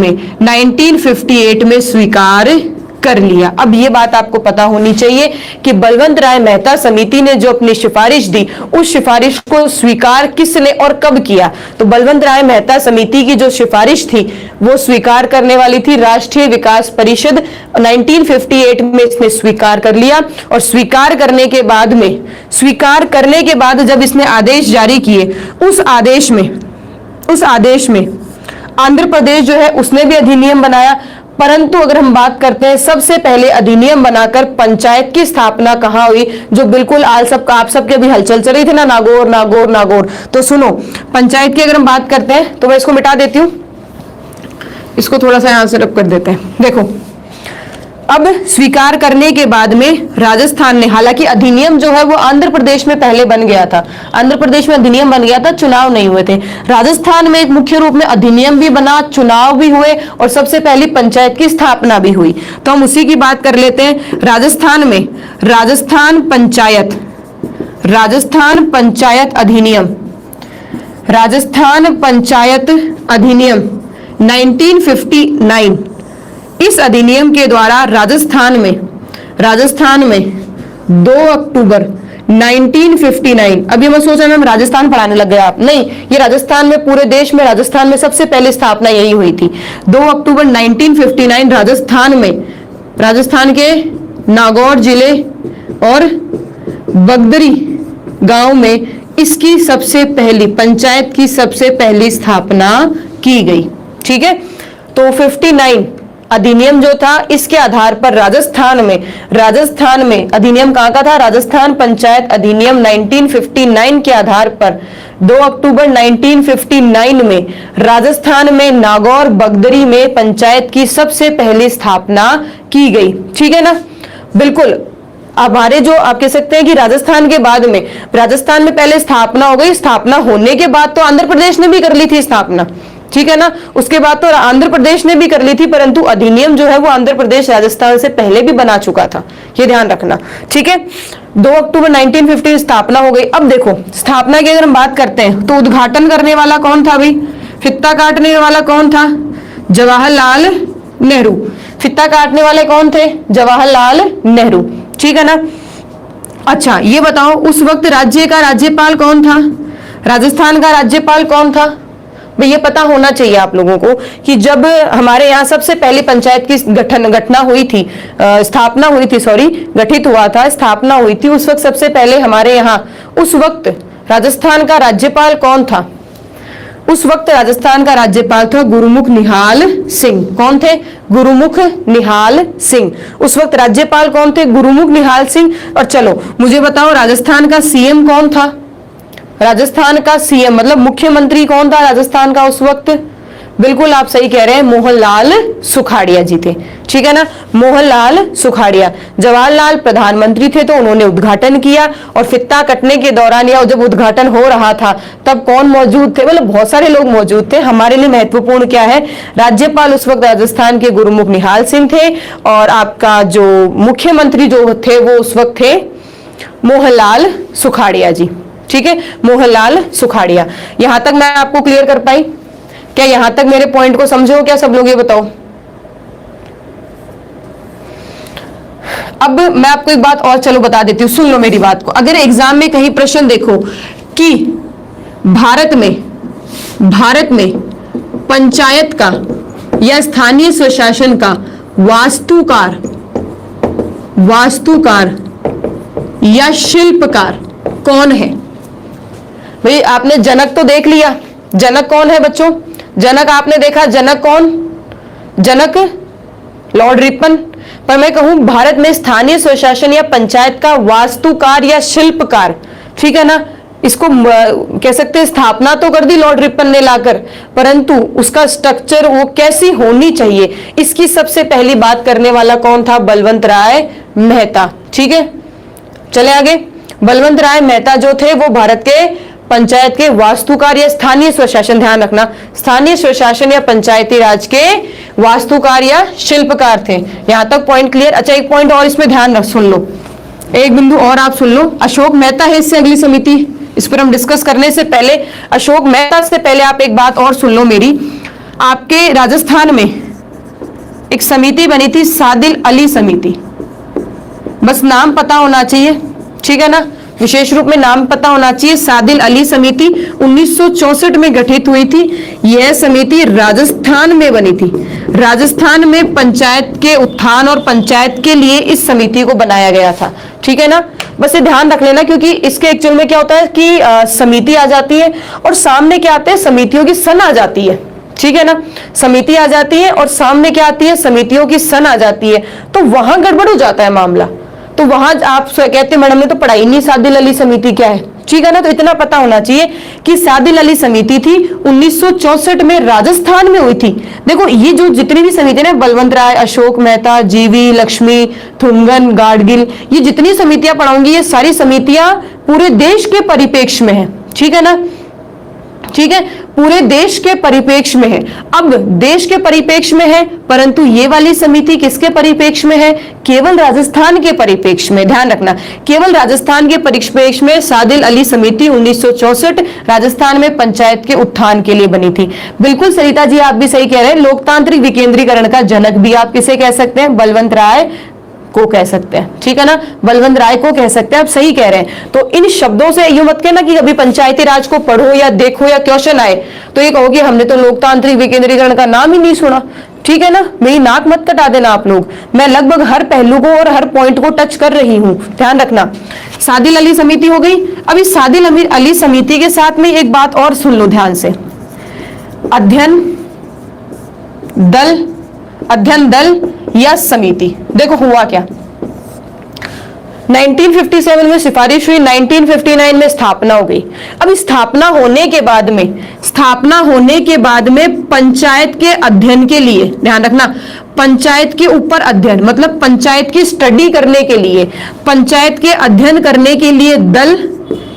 में स्वीकार कर लिया। अब ये बात आपको पता होनी चाहिए कि बलवंत राय मेहता समिति ने जो अपनी सिफारिश दी, उस सिफारिश को स्वीकार किसने और कब किया? तो बलवंत राय मेहता समिति की जो सिफारिश थी वो स्वीकार करने वाली थी राष्ट्रीय विकास परिषद। 1958 में इसने स्वीकार कर लिया, और स्वीकार करने के बाद जब इसने आदेश जारी किए, उस आदेश में आंध्र प्रदेश जो है उसने भी अधिनियम बनाया। परंतु अगर हम बात करते हैं, सबसे पहले अधिनियम बनाकर पंचायत की स्थापना कहाँ हुई, जो बिल्कुल आप सबके भी हलचल चल रही थी ना, नागौर। तो सुनो, पंचायत की अगर हम बात करते हैं तो मैं इसको मिटा देती हूँ, इसको थोड़ा सा यहां से रब कर देते हैं। देखो अब स्वीकार करने के बाद में राजस्थान ने, हालांकि अधिनियम जो है वो आंध्र प्रदेश में पहले बन गया था, आंध्र प्रदेश में अधिनियम बन गया था, चुनाव नहीं हुए थे। राजस्थान में एक मुख्य रूप में अधिनियम भी बना, चुनाव भी हुए और सबसे पहली पंचायत की स्थापना भी हुई। तो हम उसी की बात कर लेते हैं। राजस्थान में राजस्थान पंचायत अधिनियम, राजस्थान पंचायत अधिनियम 1959, इस अधिनियम के द्वारा राजस्थान में 2 अक्टूबर 1959, अभी मैं सोच रहा हूं हम राजस्थान पढ़ाने लग गए आप, नहीं, ये राजस्थान में, पूरे देश में राजस्थान में सबसे पहले स्थापना यही हुई थी। 2 अक्टूबर 1959 राजस्थान के नागौर जिले और बगदरी गांव में इसकी सबसे पहली पंचायत की सबसे पहली स्थापना की गई। ठीक है, तो 59 अधिनियम जो था, इसके आधार पर राजस्थान में अधिनियम कहां का था? राजस्थान पंचायत अधिनियम 1959 के आधार पर 2 अक्टूबर 1959 में राजस्थान में नागौर बगदरी में पंचायत की सबसे पहली स्थापना की गई। ठीक है ना, बिल्कुल। हमारे जो आप कह सकते हैं कि राजस्थान के बाद में, राजस्थान में पहले स्थापना हो गई, स्थापना होने के बाद तो आंध्र प्रदेश ने भी कर ली थी स्थापना, ठीक है ना, उसके बाद तो आंध्र प्रदेश ने भी कर ली थी, परंतु अधिनियम जो है वो आंध्र प्रदेश राजस्थान से पहले भी बना चुका था, ये ध्यान रखना। ठीक है, 2 अक्टूबर 1950 स्थापना हो गई। अब देखो, स्थापना की अगर हम बात करते हैं तो उद्घाटन करने वाला कौन था भाई? फित्ता काटने वाला कौन था? जवाहरलाल नेहरू। फित्ता काटने वाले कौन थे? जवाहरलाल नेहरू। ठीक है ना। अच्छा, ये बताओ उस वक्त राज्य का राज्यपाल कौन था? राजस्थान का राज्यपाल कौन था? भाई ये पता होना चाहिए आप लोगों को कि जब हमारे यहाँ सबसे पहले पंचायत की घटना हुई थी, स्थापना हुई थी, सॉरी, गठित हुआ था, स्थापना हुई थी, उस वक्त सबसे पहले हमारे यहाँ उस वक्त राजस्थान का राज्यपाल कौन था? उस वक्त राजस्थान का राज्यपाल था गुरुमुख निहाल सिंह। कौन थे? गुरुमुख निहाल सिंह। उस वक्त राज्यपाल कौन थे? गुरुमुख निहाल सिंह। और चलो मुझे बताओ, राजस्थान का सीएम कौन था? राजस्थान का सीएम मतलब मुख्यमंत्री कौन था राजस्थान का उस वक्त? बिल्कुल आप सही कह रहे हैं, मोहनलाल सुखाड़िया जी थे। ठीक है ना, मोहनलाल सुखाड़िया। जवाहरलाल प्रधानमंत्री थे तो उन्होंने उद्घाटन किया, और फित्ता कटने के दौरान या जब उद्घाटन हो रहा था तब कौन मौजूद थे? मतलब बहुत सारे लोग मौजूद थे। हमारे लिए महत्वपूर्ण क्या है? राज्यपाल उस वक्त राजस्थान के गुरुमुख निहाल सिंह थे, और आपका जो मुख्यमंत्री जो थे वो उस वक्त थे मोहनलाल सुखाड़िया जी। ठीक है, मोहनलाल सुखाड़िया। यहां तक मैं आपको क्लियर कर पाई? क्या यहां तक मेरे पॉइंट को समझो क्या सब लोग? ये बताओ। अब मैं आपको एक बात और चलो बता देती हूं, सुन लो मेरी बात को। अगर एग्जाम में कहीं प्रश्न देखो कि भारत में पंचायत का या स्थानीय स्वशासन का वास्तुकार या शिल्पकार कौन है? भाई आपने जनक तो देख लिया, जनक कौन है बच्चों? जनक आपने देखा, जनक कौन? जनक लॉर्ड रिपन। पर मैं कहूं भारत में स्थानीय स्वशासन या पंचायत का वास्तुकार या शिल्पकार, ठीक है ना, इसको कह सकते हैं स्थापना तो कर दी लॉर्ड रिपन ने लाकर, परंतु उसका स्ट्रक्चर वो कैसी होनी चाहिए इसकी सबसे पहली बात करने वाला कौन था? बलवंत राय मेहता। ठीक है, चले आगे। बलवंत राय मेहता जो थे वो भारत के पंचायत के वास्तुकार या स्थानीय स्वशासन, ध्यान रखना, स्थानीय स्वशासन या पंचायती राज के वास्तुकार या शिल्पकार थे। यहां तक पॉइंट क्लियर? अच्छा, एक पॉइंट और इसमें ध्यान रख, सुन लो, एक बिंदु और आप सुन लो। अशोक मेहता है इससे अगली समिति, इस पर हम डिस्कस करने से पहले, अशोक मेहता से पहले आप एक बात और सुन लो मेरी। आपके राजस्थान में एक समिति बनी थी, सादिल अली समिति, बस नाम पता होना चाहिए, ठीक है ना, विशेष रूप में नाम पता होना चाहिए। सादिल अली समिति 1964 में गठित हुई थी। यह समिति राजस्थान में बनी थी। राजस्थान में पंचायत के उत्थान और पंचायत के लिए इस समिति को बनाया गया था। ठीक है ना, बस ये ध्यान रख लेना, क्योंकि इसके एक्चुअल में क्या होता है कि समिति आ जाती है और सामने क्या आते हैं? समितियों की सन आ जाती है। ठीक है ना, समिति आ जाती है और सामने क्या आती है? समितियों की सन आ जाती है, तो वहां गड़बड़ हो जाता है मामला। तो वहां आप कहते हैं मैडम ने तो पढ़ाई नहीं सादिल अली समिति क्या है, ठीक है ना। तो इतना पता होना चाहिए कि सादिल अली समिति थी 1964 में राजस्थान में हुई थी। देखो ये जो जितनी भी समिति ना, बलवंत राय, अशोक मेहता, जीवी लक्ष्मी, थुनगन, गाडगिल, ये जितनी समितियां पढ़ाऊंगी ये सारी समितियां पूरे देश के परिप्रेक्ष्य में है, ठीक है ना, ठीक है, पूरे देश के परिप्रेक्ष्य में है। अब देश के परिप्रेक्ष्य में है, परंतु ये वाली समिति किसके परिप्रेक्ष्य में है? केवल राजस्थान के परिप्रेक्ष्य में। ध्यान रखना, केवल राजस्थान के परिप्रेक्ष्य में सादिल अली समिति 1964 राजस्थान में पंचायत के उत्थान के लिए बनी थी। बिल्कुल सरिता जी, आप भी सही कह रहे हैं। लोकतांत्रिक विकेंद्रीकरण का जनक भी आप किसे कह सकते हैं? बलवंत राय को कह सकते हैं, ठीक है ना, बलवंत राय को कह सकते हैं। आप सही कह रहे हैं। तो इन शब्दों से यूं मत कहना कि कभी पंचायती राज को पढ़ो या देखो या क्वेश्चन आए तो ये कहोगे हमने तो लोकतांत्रिक विकेंद्रीकरण का नाम ही नहीं सुना, ठीक है ना। मेरी नाक मत कटा देना आप लोग, मैं लगभग हर पहलू को और हर पॉइंट को टच कर रही हूं, ध्यान रखना। सादिल अली समिति हो गई। अब इस सादिल अली समिति के साथ में एक बात और सुन लो ध्यान से, अध्ययन दल या समिति। देखो हुआ क्या, 1957 में सिफारिश हुई, 1959 में स्थापना हो गई। अब स्थापना होने के बाद में पंचायत के अध्ययन के लिए, ध्यान रखना, पंचायत के ऊपर अध्ययन मतलब पंचायत की स्टडी करने के लिए, पंचायत के अध्ययन करने के लिए दल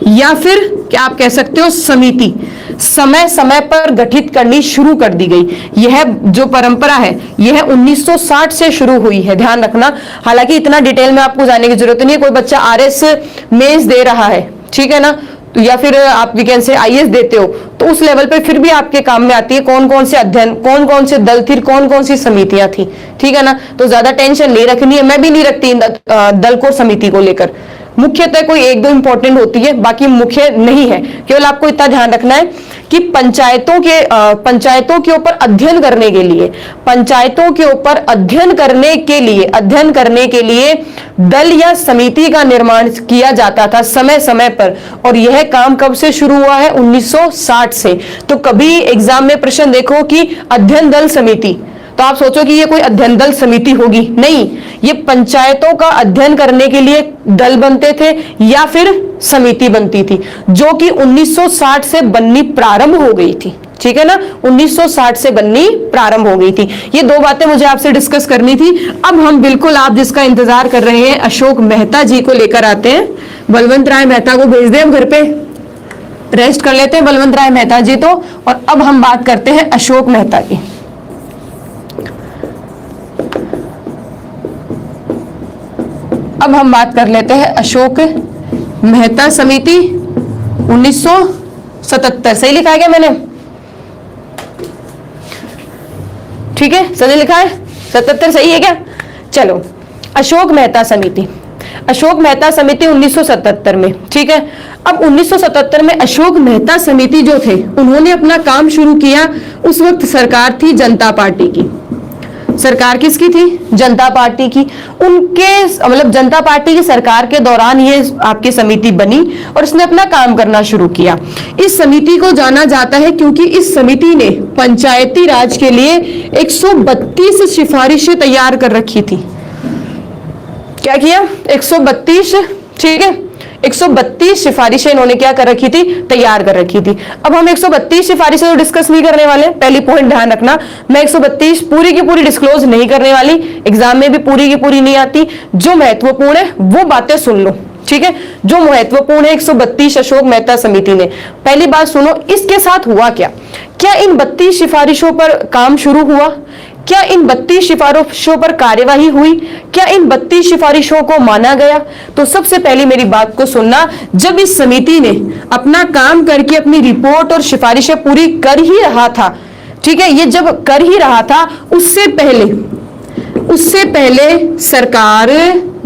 या फिर क्या आप कह सकते हो समिति समय समय पर गठित करनी शुरू कर दी गई। यह जो परंपरा है यह 1960 से शुरू हुई है, ध्यान रखना। हालांकि इतना डिटेल में आपको जाने की जरूरत नहीं है। कोई बच्चा आरएस मेंस दे रहा है, ठीक है ना, तो या फिर आप वीकेंड से आईएएस देते हो तो उस लेवल पे फिर भी आपके काम में आती है कौन कौन से अध्ययन, कौन कौन से दल थी, कौन कौन सी समितियां थी, ठीक है ना। तो ज्यादा टेंशन नहीं रखनी है, मैं भी नहीं रखती दल को समिति को लेकर। मुख्यतः कोई एक दो इंपॉर्टेंट होती है, बाकी मुख्य नहीं है। केवल आपको इतना ध्यान रखना है कि पंचायतों के ऊपर अध्ययन करने के लिए, पंचायतों के ऊपर अध्ययन करने के लिए दल या समिति का निर्माण किया जाता था समय समय पर। और यह काम कब से शुरू हुआ है? 1960 से। तो कभी एग्जाम में प्रश्न देखो कि अध्ययन दल समिति, तो आप सोचो कि ये कोई अध्ययन दल समिति होगी, नहीं, ये पंचायतों का अध्ययन करने के लिए दल बनते थे या फिर समिति बनती थी, जो कि 1960 से बननी प्रारंभ हो गई थी, ठीक है ना, 1960 से बननी प्रारंभ हो गई थी। ये दो बातें मुझे आपसे डिस्कस करनी थी। अब हम बिल्कुल आप जिसका इंतजार कर रहे हैं अशोक मेहता जी को लेकर आते हैं। बलवंत राय मेहता को भेज दें, हम घर पे रेस्ट कर लेते हैं बलवंत राय मेहता जी तो। और अब हम बात करते हैं अशोक मेहता की। अब हम बात कर लेते हैं अशोक मेहता समिति 1977। सही लिखा है क्या मैंने? ठीक है, सही लिखा है, 77 सही है क्या? चलो, अशोक मेहता समिति 1977 में, ठीक है। अब 1977 में अशोक मेहता समिति जो थे उन्होंने अपना काम शुरू किया। उस वक्त सरकार थी जनता पार्टी की। सरकार किसकी थी? जनता पार्टी की। उनके मतलब जनता पार्टी की सरकार के दौरान ये आपकी समिति बनी और इसने अपना काम करना शुरू किया। इस समिति को जाना जाता है क्योंकि इस समिति ने पंचायती राज के लिए 132 सिफारिशें तैयार कर रखी थी। क्या किया? 132, ठीक है, 132 सिफारिशें इन्होंने क्या कर रखी थी? तैयार कर रखी थी। अब हम 132 सिफारिशें तो डिस्कस नहीं करने वाले, पहली पॉइंट ध्यान रखना। मैं 132 पूरी की पूरी डिस्क्लोज नहीं करने वाली, एग्जाम में भी पूरी की पूरी नहीं आती। जो महत्वपूर्ण है वो बातें सुन लो, ठीक है, जो महत्वपूर्ण है 132 अशोक मेहता समिति ने। पहली बात सुनो, इसके साथ हुआ क्या? क्या इन 32 सिफारिशों पर काम शुरू हुआ? क्या इन 32 सिफारिशों पर कार्यवाही हुई? क्या इन 32 सिफारिशों को माना गया? तो सबसे पहले मेरी बात को सुनना, जब इस समिति ने अपना काम करके अपनी रिपोर्ट और सिफारिशें पूरी कर ही रहा था, ठीक है, ये जब कर ही रहा था उससे पहले सरकार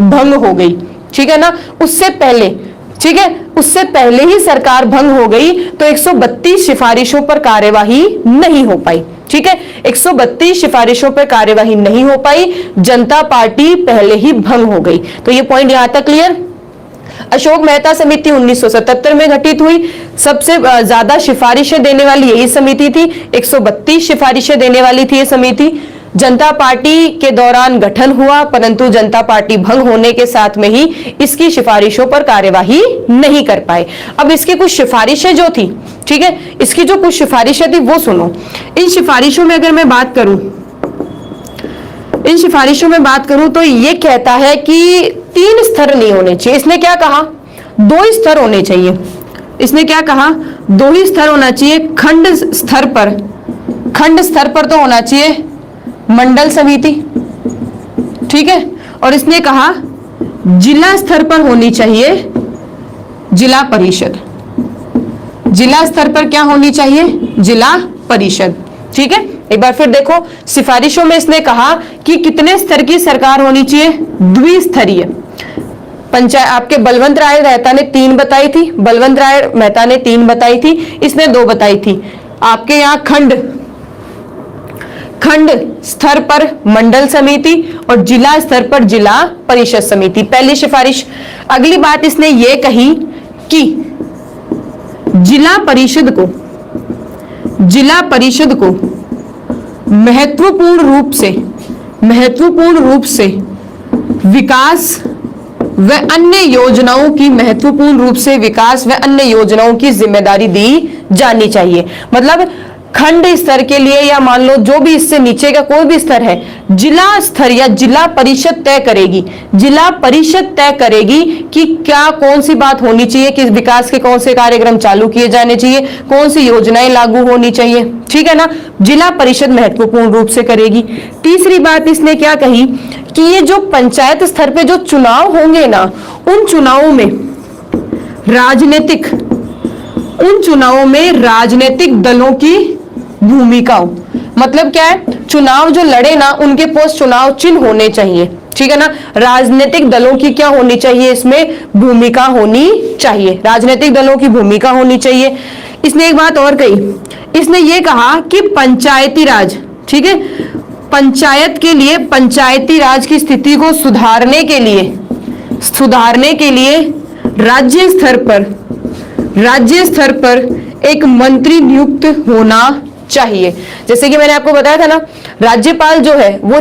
भंग हो गई, ठीक है ना, उससे पहले, ठीक है, उससे पहले ही सरकार भंग हो गई। तो 132 सिफारिशों पर कार्यवाही नहीं हो पाई, ठीक है, 132 सिफारिशों पर कार्यवाही नहीं हो पाई, जनता पार्टी पहले ही भंग हो गई। तो ये पॉइंट यहां तक क्लियर। अशोक मेहता समिति 1977 में गठित हुई। सबसे ज्यादा सिफारिशें देने वाली यही समिति थी, 132 सिफारिशें देने वाली थी ये समिति। जनता पार्टी के दौरान गठन हुआ, परंतु जनता पार्टी भंग होने के साथ में ही इसकी सिफारिशों पर कार्यवाही नहीं कर पाए। अब इसकी कुछ सिफारिशें जो थी, ठीक है, इसकी जो कुछ सिफारिशें थी वो सुनो। इन सिफारिशों में अगर मैं बात करूं, तो ये कहता है कि 3 स्तर नहीं होने चाहिए। इसने क्या कहा? 2 स्तर होने चाहिए। इसने क्या कहा? 2 ही स्तर होना चाहिए। खंड स्तर पर तो होना चाहिए मंडल समिति, ठीक है, और इसने कहा जिला स्तर पर होनी चाहिए जिला परिषद। जिला स्तर पर क्या होनी चाहिए? जिला परिषद, ठीक है। एक बार फिर देखो, सिफारिशों में इसने कहा कि कितने स्तर की सरकार होनी चाहिए? द्विस्तरीय। पंचायत आपके बलवंत राय मेहता ने 3 बताई थी, इसने 2 बताई थी। आपके यहाँ खंड स्तर पर मंडल समिति और जिला स्तर पर जिला परिषद समिति, पहली सिफारिश। अगली बात इसने ये कही कि जिला परिषद को महत्वपूर्ण रूप से विकास व अन्य योजनाओं की जिम्मेदारी दी जानी चाहिए। मतलब खंड स्तर के लिए, या मान लो जो भी इससे नीचे का कोई भी स्तर है, जिला स्तर या जिला परिषद तय करेगी कि क्या कौन सी बात होनी चाहिए, किस विकास के कौन से कार्यक्रम चालू किए जाने चाहिए, कौन सी योजनाएं लागू होनी चाहिए, ठीक है ना। जिला परिषद महत्वपूर्ण रूप से करेगी। तीसरी बात इसने क्या कही कि ये जो पंचायत स्तर पे जो चुनाव होंगे ना, उन चुनावों में राजनीतिक दलों की भूमिका, मतलब क्या है, चुनाव जो लड़े ना उनके पोस्ट चुनाव चिन्ह होने चाहिए, ठीक है ना। राजनीतिक दलों की क्या होनी चाहिए? इसमें भूमिका होनी चाहिए, राजनीतिक दलों की भूमिका होनी चाहिए। इसने एक बात और कही, इसने ये कहा कि पंचायती राज, ठीक है, पंचायती राज की स्थिति को सुधारने के लिए राज्य स्तर पर एक मंत्री नियुक्त होना चाहिए। जैसे कि मैंने आपको बताया था ना, राज्यपाल जो है वो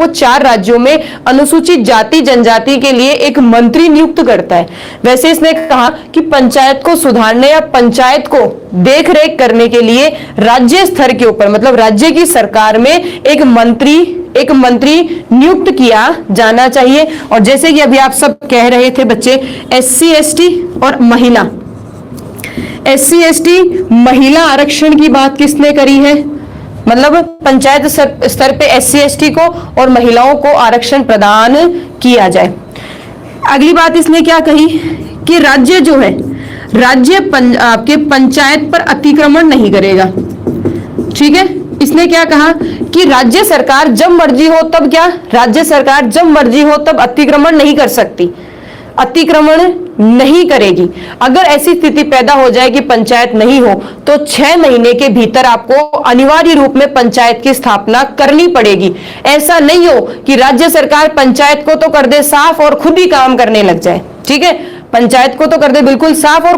4 राज्यों में अनुसूचित जाति जनजाति के लिए एक मंत्री नियुक्त करता है। वैसे इसने कहा कि पंचायत को सुधारने या पंचायत को देख रेख करने के लिए राज्य स्तर के ऊपर, मतलब राज्य की सरकार में एक मंत्री नियुक्त किया जाना चाहिए। और जैसे कि अभी आप सब कह रहे थे बच्चे, SC/ST और महिला, SC/ST महिला आरक्षण की बात किसने करी है? मतलब पंचायत स्तर पे SC/ST को और महिलाओं को आरक्षण प्रदान किया जाए। अगली बात इसने क्या कही कि राज्य जो है, आपके पंचायत पर अतिक्रमण नहीं करेगा, ठीक है। इसने क्या कहा कि राज्य सरकार जब मर्जी हो तब अतिक्रमण नहीं कर सकती, अतिक्रमण नहीं करेगी। अगर ऐसी स्थिति पैदा हो जाए कि पंचायत नहीं हो, तो 6 महीने के भीतर आपको अनिवार्य रूप में पंचायत की स्थापना करनी पड़ेगी। ऐसा नहीं हो कि राज्य सरकार पंचायत को तो कर दे साफ और खुद ही काम करने लग जाए, ठीक है, पंचायत को तो कर दे बिल्कुल साफ और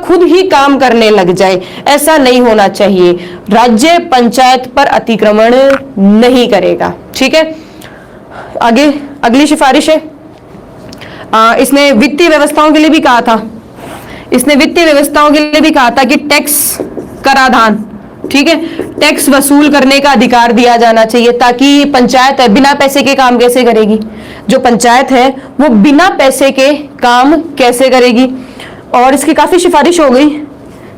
खुद ही काम करने लग जाए। ऐसा नहीं होना चाहिए। राज्य पंचायत पर अतिक्रमण नहीं करेगा, ठीक है। आगे अगली सिफारिश है, इसने वित्तीय व्यवस्थाओं के लिए भी कहा था, कि टैक्स कराधान, ठीक है, टैक्स वसूल करने का अधिकार दिया जाना चाहिए, ताकि पंचायत है बिना पैसे के काम कैसे करेगी, जो पंचायत है वो बिना पैसे के काम कैसे करेगी। और इसकी काफी सिफारिश हो गई।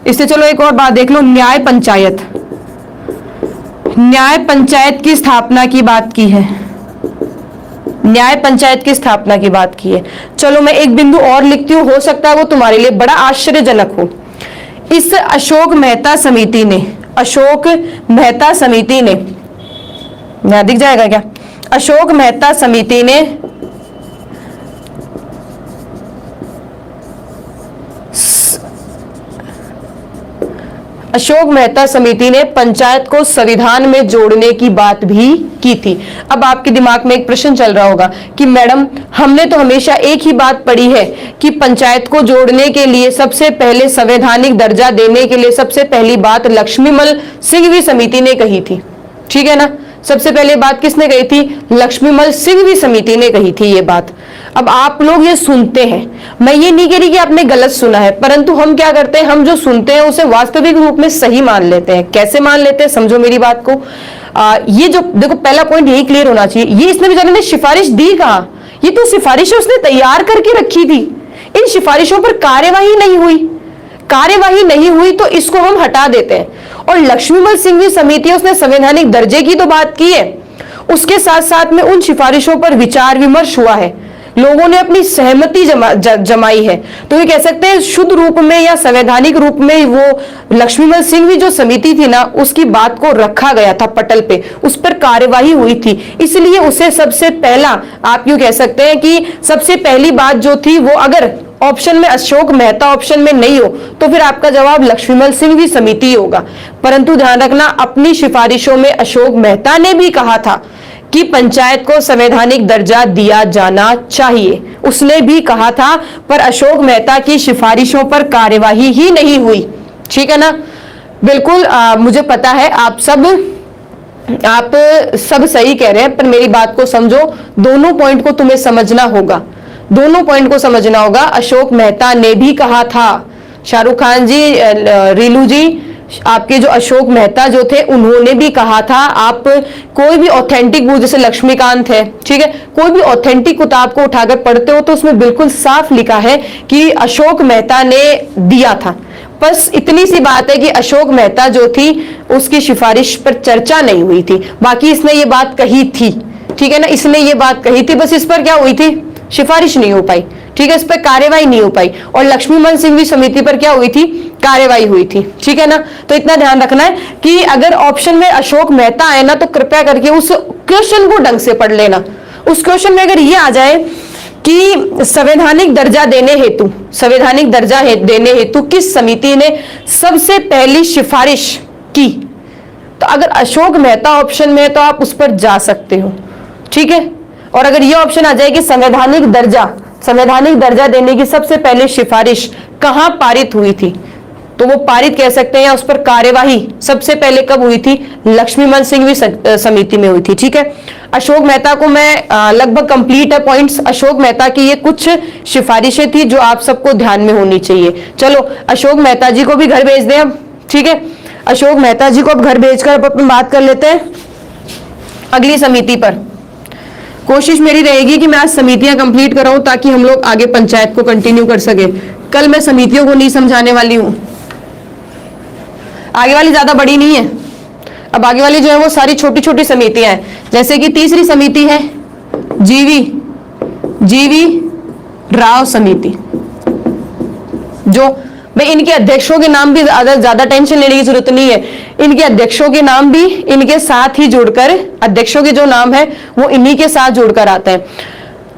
इससे चलो एक और बात देख लो, न्याय पंचायत की स्थापना की बात की है। चलो मैं एक बिंदु और लिखती हूँ, हो सकता है वो तुम्हारे लिए बड़ा आश्चर्यजनक हो। इस अशोक मेहता समिति ने यहाँ दिख जाएगा क्या? अशोक मेहता समिति ने पंचायत को संविधान में जोड़ने की बात भी की थी। अब आपके दिमाग में एक प्रश्न चल रहा होगा कि मैडम, हमने तो हमेशा एक ही बात पढ़ी है कि पंचायत को जोड़ने के लिए सबसे पहले संवैधानिक दर्जा देने के लिए सबसे पहली बात लक्ष्मीमल सिंघवी समिति ने कही थी। ठीक है ना। सबसे पहले बात किसने कही थी? लक्ष्मीमल सिंघवी समिति ने कही थी ये बात। अब आप लोग ये सुनते हैं, मैं ये नहीं कह रही कि आपने गलत सुना है, परंतु हम क्या करते हैं, हम जो सुनते हैं उसे वास्तविक रूप में सही मान लेते हैं। कैसे मान लेते हैं, समझो मेरी बात को। ये जो देखो, पहला पॉइंट यही क्लियर होना चाहिए, ये इसने बेचारे ने सिफारिश दी कहा? ये तो सिफारिशें उसने तैयार करके रखी थी, इन सिफारिशों पर कार्यवाही नहीं हुई। कार्यवाही नहीं हुई तो इसको हम हटा देते हैं। और लक्ष्मीमल सिंघवी समिति, उसने संवैधानिक दर्जे की तो बात की है, उसके साथ साथ में उन सिफारिशों पर विचार विमर्श हुआ है, लोगों ने अपनी सहमति जमाई है। तो ये कह सकते हैं शुद्ध रूप में या संवैधानिक रूप में वो लक्ष्मीमल सिंघवी जो समिति थी ना, उसकी बात को रखा गया था पटल पे, उस पर कार्यवाही हुई थी, इसलिए उसे सबसे पहला, आप यूं कह सकते हैं कि सबसे पहली बात जो थी वो, अगर ऑप्शन में अशोक मेहता ऑप्शन में नहीं हो तो फिर आपका जवाब लक्ष्मीमल सिंघवी समिति होगा। परंतु ध्यान रखना, अपनी सिफारिशों में अशोक मेहता ने भी कहा था कि पंचायत को संवैधानिक दर्जा दिया जाना चाहिए, उसने भी कहा था, पर अशोक मेहता की सिफारिशों पर कार्यवाही ही नहीं हुई। ठीक है ना, बिल्कुल। मुझे पता है आप सब सही कह रहे हैं, पर मेरी बात को समझो, दोनों पॉइंट को तुम्हें समझना होगा, दोनों पॉइंट को समझना होगा। अशोक मेहता ने भी कहा था, शाहरुख खान जी, रीलू जी, आपके जो अशोक मेहता जो थे उन्होंने भी कहा था, आप कोई भी ऑथेंटिक बुक, जैसे लक्ष्मीकांत है, ठीक है, कोई भी ऑथेंटिक किताब को उठाकर पढ़ते हो तो उसमें बिल्कुल साफ लिखा है कि अशोक मेहता ने दिया था। बस इतनी सी बात है कि अशोक मेहता जो थी उसकी सिफारिश पर चर्चा नहीं हुई थी, बाकी इसने ये बात कही थी, ठीक है ना, इसने ये बात कही थी, बस इस पर क्या हुई थी, सिफारिश नहीं हो पाई, ठीक है, इस पर कार्यवाही नहीं हो पाई। और लक्ष्मीमल सिंघवी समिति पर क्या हुई थी, कार्यवाही हुई थी, ठीक है ना। तो इतना ध्यान रखना है कि अगर ऑप्शन में अशोक मेहता आए ना, तो कृपया करके उस क्वेश्चन को ढंग से पढ़ लेना। उस क्वेश्चन में अगर ये आ जाए कि संवैधानिक दर्जा देने हेतु किस समिति ने सबसे पहली सिफारिश की, तो अगर अशोक मेहता ऑप्शन में है तो आप उस पर जा सकते हो, ठीक है। और अगर ये ऑप्शन आ जाए कि संवैधानिक दर्जा देने की सबसे पहले सिफारिश कहां पारित हुई थी, तो वो पारित कह सकते हैं, या उस पर कार्यवाही सबसे पहले कब हुई थी, लक्ष्मीमल सिंघवी समिति में हुई थी, ठीक है। अशोक मेहता को मैं लगभग कंप्लीट है पॉइंट्स, अशोक मेहता की ये कुछ सिफारिशें थी जो आप सबको ध्यान में होनी चाहिए। चलो अशोक मेहता जी को भी घर भेज दें अब, ठीक है, अशोक मेहता जी को अब घर भेजकर अपन बात कर लेते हैं अगली समिति पर। कोशिश मेरी रहेगी कि मैं आज समितियां कंप्लीट कराऊं ताकि हम लोग आगे पंचायत को कंटिन्यू कर सके। कल मैं समितियों को नहीं समझाने वाली हूं, आगे वाली ज्यादा बड़ी नहीं है, अब आगे वाली जो है वो सारी छोटी छोटी समितियां हैं। जैसे कि तीसरी समिति है जीवी राव समिति, जो भाई इनके अध्यक्षों के नाम भी ज्यादा टेंशन लेने की जरूरत नहीं है, इनके अध्यक्षों के नाम भी इनके साथ ही जोड़कर, अध्यक्षों के जो नाम है वो इन्हीं के साथ जोड़कर आते हैं।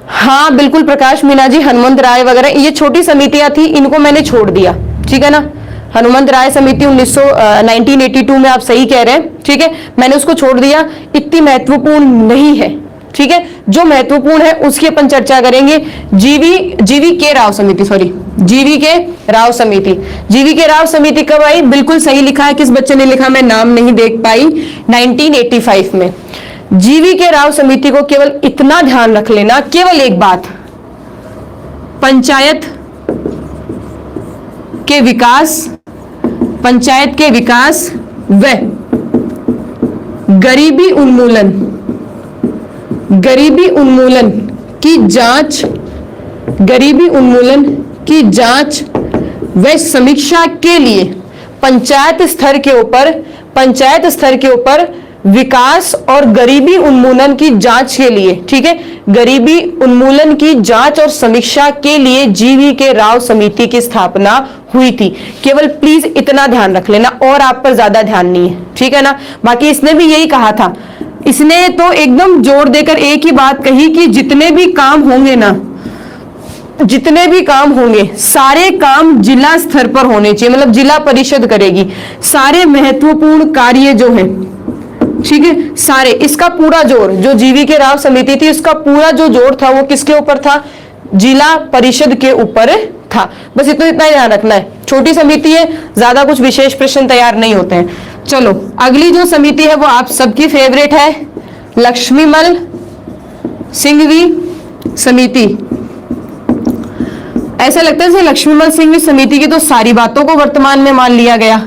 हाँ बिल्कुल, प्रकाश मीना जी, हनुमंत राय वगैरह, ये छोटी समितियां थी, इनको मैंने छोड़ दिया, ठीक है ना। हनुमंत राय समिति 1982 में, आप सही कह रहे हैं, ठीक है, मैंने उसको छोड़ दिया, इतनी महत्वपूर्ण नहीं है, ठीक है। जो महत्वपूर्ण है उसकी अपन चर्चा करेंगे। जीवी के राव समिति कब आई, बिल्कुल सही लिखा है, किस बच्चे ने लिखा मैं नाम नहीं देख पाई, 1985 में। जीवी के राव समिति को केवल इतना ध्यान रख लेना, केवल एक बात, पंचायत के विकास व गरीबी उन्मूलन की जांच व समीक्षा के लिए पंचायत स्तर के ऊपर विकास और गरीबी उन्मूलन की जांच के लिए, ठीक है, गरीबी उन्मूलन की जांच और समीक्षा के लिए जीवी के राव समिति की स्थापना हुई थी। केवल प्लीज इतना ध्यान रख लेना, और आप पर ज्यादा ध्यान नहीं है, ठीक है ना। बाकी इसने भी यही कहा था, इसने तो एकदम जोर देकर एक ही बात कही कि जितने भी काम होंगे सारे काम जिला स्तर पर होने चाहिए, मतलब जिला परिषद करेगी सारे महत्वपूर्ण कार्य जो है, ठीक है, सारे। इसका पूरा जोर, जो जीवी के राव समिति थी, उसका पूरा जो जोर था वो किसके ऊपर था, जिला परिषद के ऊपर था। बस इतना ही ध्यान रखना है, छोटी समिति है, ज्यादा कुछ विशेष प्रश्न तैयार नहीं होते हैं। चलो अगली जो समिति है वो आप सबकी फेवरेट है, लक्ष्मीमल सिंघवी समिति। ऐसा लगता है जैसे लक्ष्मीमल सिंघवी समिति की तो सारी बातों को वर्तमान में मान लिया गया।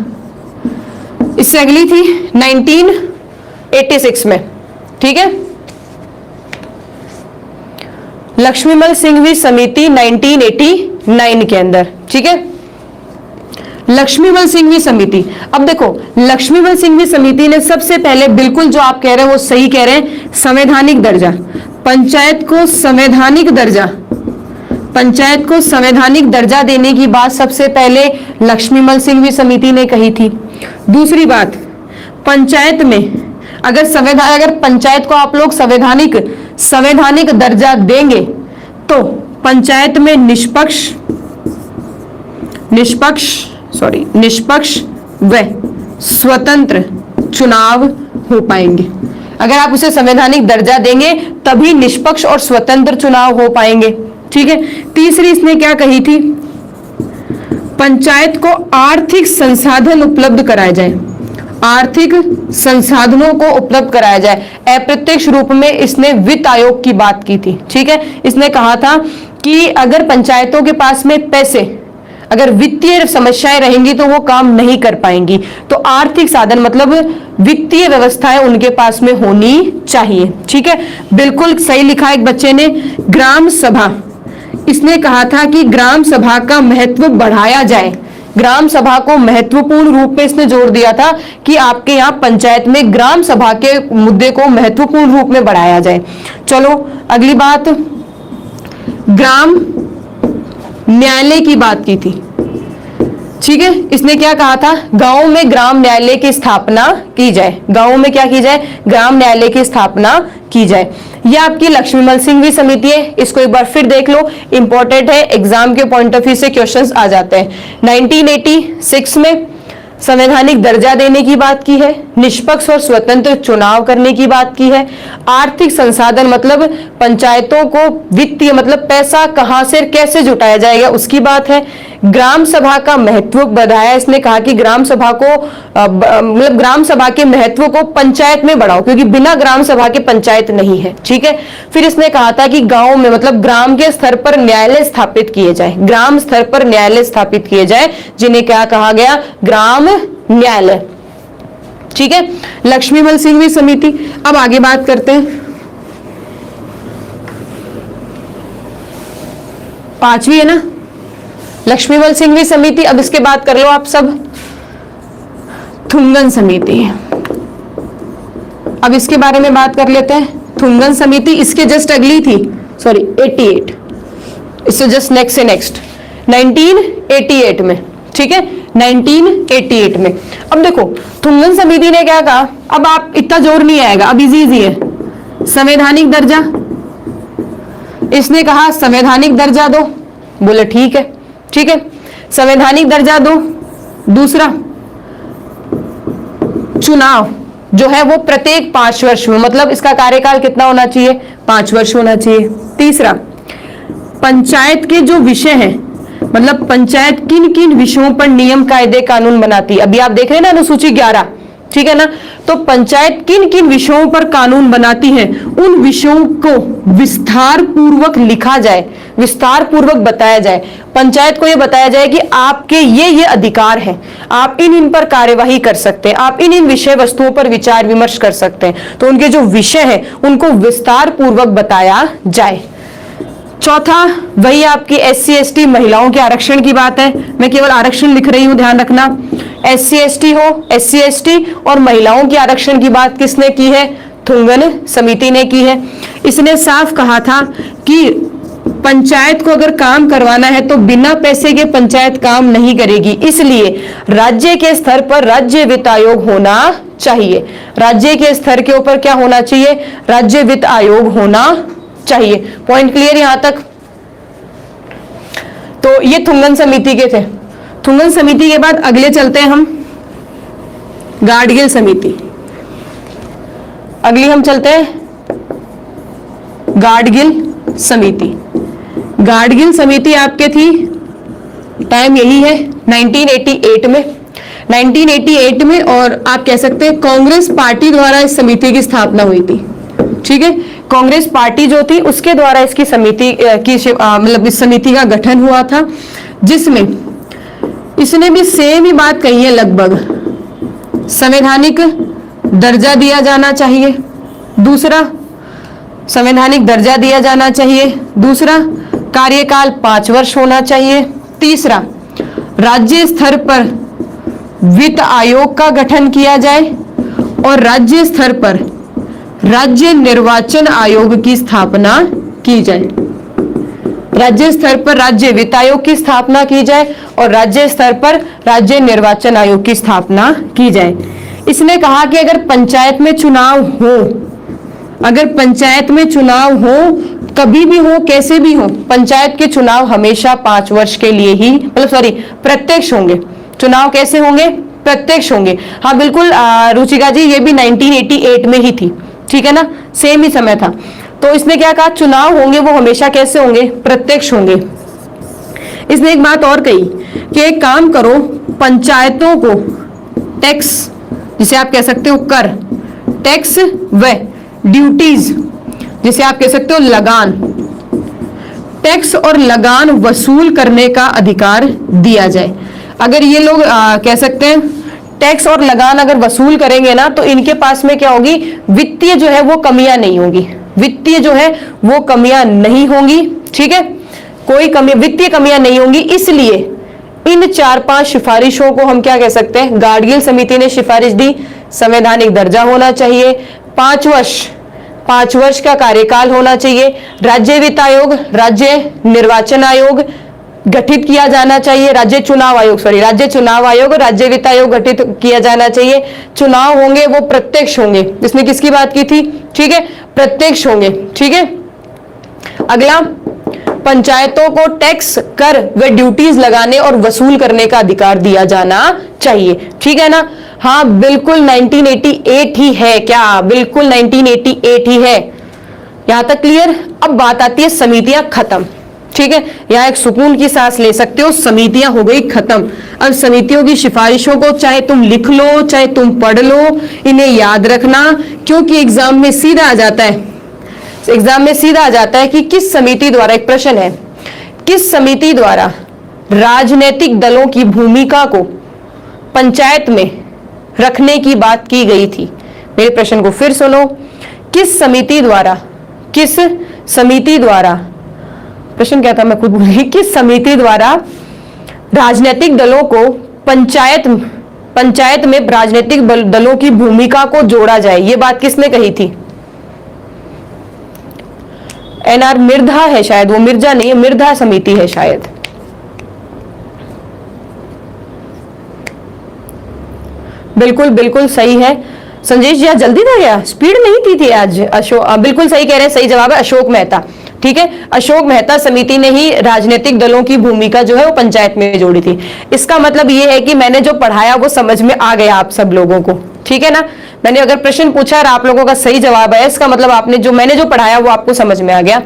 इससे अगली थी 1986 में, ठीक है, लक्ष्मीमल सिंघवी समिति 1989 के अंदर, ठीक है। लक्ष्मीमल सिंघवी समिति, अब देखो लक्ष्मीमल सिंघवी समिति ने सबसे पहले, बिल्कुल जो आप कह रहे हैं वो सही कह रहे हैं, संवैधानिक दर्जा, पंचायत को संवैधानिक दर्जा, पंचायत को संवैधानिक दर्जा देने की बात सबसे पहले लक्ष्मीमल सिंघवी समिति ने कही थी। दूसरी बात, पंचायत में अगर पंचायत को आप लोग संवैधानिक दर्जा देंगे तो पंचायत में निष्पक्ष व स्वतंत्र चुनाव हो पाएंगे। अगर आप उसे संवैधानिक दर्जा देंगे तभी निष्पक्ष और स्वतंत्र चुनाव हो पाएंगे, ठीक है। तीसरी इसने क्या कही थी, पंचायत को आर्थिक संसाधन उपलब्ध कराए जाए, आर्थिक संसाधनों को उपलब्ध कराया जाए। अप्रत्यक्ष रूप में इसने वित्त आयोग की बात की थी, ठीक है। इसने कहा था कि अगर पंचायतों के पास में पैसे, अगर वित्तीय समस्याएं रहेंगी तो वो काम नहीं कर पाएंगी, तो आर्थिक साधन मतलब वित्तीय व्यवस्थाएं उनके पास में होनी चाहिए, ठीक है। बिल्कुल सही लिखा एक बच्चे ने, ग्राम सभा, इसने कहा था कि ग्राम सभा का महत्व बढ़ाया जाए। ग्राम सभा को महत्वपूर्ण रूप में इसने जोर दिया था कि आपके यहाँ पंचायत में ग्राम सभा के मुद्दे को महत्वपूर्ण रूप में बढ़ाया जाए। चलो अगली बात, ग्राम न्यायालय की बात की थी, ठीक है। इसने क्या कहा था, गांव में ग्राम न्यायालय की स्थापना की जाए, गांव में क्या की जाए, ग्राम न्यायालय की स्थापना की जाए। यह आपकी लक्ष्मीमल सिंघवी समिति है, इसको एक बार फिर देख लो, इंपॉर्टेंट है, एग्जाम के पॉइंट ऑफ व्यू से क्वेश्चंस आ जाते हैं। 1986 में संवैधानिक दर्जा देने की बात की है, निष्पक्ष और स्वतंत्र चुनाव करने की बात की है, आर्थिक संसाधन मतलब पंचायतों को वित्तीय मतलब पैसा कहां से कैसे जुटाया जाएगा उसकी बात है, ग्राम सभा का महत्व बढ़ाया। इसने कहा कि ग्राम सभा को मतलब ग्राम सभा के महत्व को पंचायत में बढ़ाओ, क्योंकि बिना ग्राम सभा के पंचायत नहीं है, ठीक है। फिर इसने कहा था कि गांव में मतलब ग्राम के स्तर पर न्यायालय स्थापित किए जाए, ग्राम स्तर पर न्यायालय स्थापित किए जाए, जिन्हें क्या कहा गया, ग्राम न्यायालय, ठीक है। लक्ष्मीमल सिंघवी समिति। अब आगे बात करते हैं, पांचवी है ना लक्ष्मीमल सिंघवी समिति। अब इसके बाद कर लो आप सब, थुंगन समिति। अब इसके बारे में बात कर लेते हैं, थुंगन समिति इसके जस्ट अगली थी, सॉरी 88, इससे जस्ट नेक्स्ट से नेक्स्ट 1988 में, ठीक है, 1988 में। अब देखो थुंगन समिति ने क्या कहा, अब आप इतना जोर नहीं आएगा, अब इजी है, संवैधानिक दर्जा। इसने कहा संवैधानिक दर्जा दो, बोले ठीक है, ठीक है, संवैधानिक दर्जा दो। दूसरा, चुनाव जो है वो प्रत्येक 5 वर्ष में, मतलब इसका कार्यकाल कितना होना चाहिए, 5 वर्ष होना चाहिए। तीसरा, पंचायत के जो विषय हैं, मतलब पंचायत किन किन विषयों पर नियम कायदे कानून बनाती है, अभी आप देख रहे हैं ना अनुसूची 11, ठीक है ना, तो पंचायत किन किन विषयों पर कानून बनाती है, उन विषयों को विस्तार पूर्वक लिखा जाए, विस्तार पूर्वक बताया जाए। पंचायत को यह बताया जाए कि आपके ये अधिकार हैं, आप इन पर कार्यवाही कर सकते हैं, आप इन विषय वस्तुओं पर विचार विमर्श कर सकते हैं, तो उनके जो विषय हैं उनको विस्तार पूर्वक बताया जाए। चौथा, वही आपकी SC ST महिलाओं के आरक्षण की बात है, मैं केवल आरक्षण लिख रही हूं, ध्यान रखना। SC ST हो, SC ST और महिलाओं के आरक्षण की बात किसने की है, थुंगन समिति ने की है। इसने साफ कहा था कि पंचायत को अगर काम करवाना है तो बिना पैसे के पंचायत काम नहीं करेगी, इसलिए राज्य के स्तर पर राज्य वित्त आयोग होना चाहिए। राज्य के स्तर के ऊपर क्या होना चाहिए, राज्य वित्त आयोग होना चाहिए। पॉइंट क्लियर यहां तक। तो ये थुंगन समिति के थे। थुंगन समिति के बाद अगले चलते हैं हम गाडगिल समिति। अगली हम चलते हैं गाडगिल समिति। गाडगिल समिति आपके थी, टाइम यही है 1988 में। 1988 में, और आप कह सकते हैं कांग्रेस पार्टी द्वारा इस समिति की स्थापना हुई थी। ठीक है, कांग्रेस पार्टी जो थी उसके द्वारा इसकी समिति की मतलब इस समिति का गठन हुआ था, जिसमें इसने भी सेम ही बात कही है लगभग। संवैधानिक दर्जा दिया जाना चाहिए, दूसरा संवैधानिक दर्जा दिया जाना चाहिए, दूसरा कार्यकाल 5 वर्ष होना चाहिए, तीसरा राज्य स्तर पर वित्त आयोग का गठन किया जाए और राज्य स्तर पर राज्य निर्वाचन आयोग की स्थापना की जाए। राज्य स्तर पर राज्य वित्त आयोग की स्थापना की जाए और राज्य स्तर पर राज्य निर्वाचन आयोग की स्थापना की जाए। इसने कहा कि अगर पंचायत में चुनाव हो, अगर पंचायत में चुनाव हो, कभी भी हो, कैसे भी हो, पंचायत के चुनाव हमेशा 5 वर्ष के लिए ही, मतलब सॉरी, प्रत्यक्ष होंगे। चुनाव कैसे होंगे? प्रत्यक्ष होंगे। हाँ बिल्कुल रुचिका जी, ये भी 1988 में ही थी, ठीक है ना, सेम ही समय था। तो इसने क्या कहा, चुनाव होंगे वो हमेशा कैसे होंगे? प्रत्यक्ष होंगे। इसने एक बात और कही कि एक काम करो, पंचायतों को टैक्स, जिसे आप कह सकते हो कर, टैक्स व ड्यूटीज, जिसे आप कह सकते हो लगान, टैक्स और लगान वसूल करने का अधिकार दिया जाए। अगर ये लोग कह सकते हैं टैक्स और लगान अगर वसूल करेंगे ना, तो इनके पास में क्या होगी, वित्तीय जो है वो कमियां नहीं होंगी, वित्तीय जो है वो कमियां नहीं होंगी। ठीक है, कोई कमी, वित्तीय कमियां नहीं होंगी। इसलिए इन 4-5 सिफारिशों को हम क्या कह सकते हैं, गाडगिल समिति ने सिफारिश दी, संवैधानिक दर्जा होना चाहिए, 5 वर्ष का कार्यकाल होना चाहिए, राज्य वित्त आयोग, राज्य निर्वाचन आयोग गठित किया जाना चाहिए, राज्य चुनाव आयोग, राज्य वित्त आयोग गठित किया जाना चाहिए, चुनाव होंगे वो प्रत्यक्ष होंगे। इसने किसकी बात की थी? ठीक है, प्रत्यक्ष होंगे। ठीक है, अगला, पंचायतों को टैक्स, कर व ड्यूटीज लगाने और वसूल करने का अधिकार दिया जाना चाहिए। ठीक है ना? हाँ बिल्कुल 1988 ही है, क्या बिल्कुल 1988 ही है। यहां तक क्लियर? अब बात आती है समितियां खत्म। ठीक है, यहां एक सुकून की सांस ले सकते हो, समितियां हो गई खत्म। अब समितियों की सिफारिशों को चाहे तुम लिख लो, चाहे तुम पढ़ लो, इन्हें याद रखना, क्योंकि एग्जाम में सीधा आ जाता है, एग्जाम में सीधा आ जाता है कि किस समिति द्वारा, एक प्रश्न है, किस समिति द्वारा राजनीतिक दलों की भूमिका को पंचायत में रखने की बात की गई थी। मेरे प्रश्न को फिर सुनो, किस समिति द्वारा, प्रश्न क्या था मैं खुद भूल गई, किस समिति द्वारा राजनीतिक दलों को पंचायत में राजनीतिक दलों की भूमिका को जोड़ा जाए, ये बात किसने कही थी? एनआर मिर्धा है शायद, वो मिर्जा नहीं है, मिर्धा समिति है शायद। बिल्कुल बिल्कुल सही है संजेश जी, आज जल्दी था क्या? स्पीड नहीं थी आज। अशोक बिल्कुल सही कह रहे हैं, सही जवाब है अशोक मेहता। ठीक है, अशोक मेहता समिति ने ही राजनीतिक दलों की भूमिका जो है वो पंचायत में जोड़ी थी। इसका मतलब ये है कि मैंने जो पढ़ाया वो समझ में आ गया आप सब लोगों को। ठीक है ना? मैंने अगर प्रश्न पूछा और आप लोगों का सही जवाब है, इसका मतलब मैंने जो पढ़ाया वो आपको समझ में आ गया।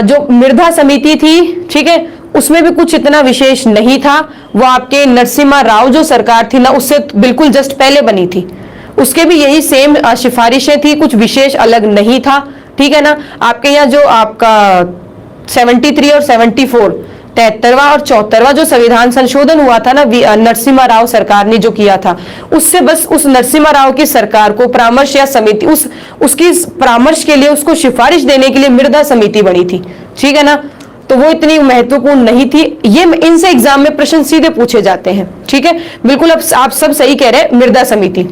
जो मिर्धा समिति थी, ठीक है, उसमें भी कुछ इतना विशेष नहीं था, वो आपके नरसिम्हा राव जो सरकार थी ना, उससे बिल्कुल जस्ट पहले बनी थी, उसके भी यही सेम सिफारिशें थी, कुछ विशेष अलग नहीं था। ठीक है ना? आपके यहाँ जो आपका 73 और 74, 73वां और 74वां जो संविधान संशोधन हुआ था ना, नरसिम्हा राव सरकार ने जो किया था, उससे बस उस नरसिम्हा राव की सरकार को परामर्श या समिति, उसकी परामर्श के लिए, उसको सिफारिश देने के लिए मिर्धा समिति बनी थी। ठीक है ना? तो वो इतनी महत्वपूर्ण नहीं थी। ये इनसे एग्जाम में प्रश्न सीधे पूछे जाते हैं। ठीक है, बिल्कुल अब आप सब सही कह रहे हैं, मिर्धा समिति।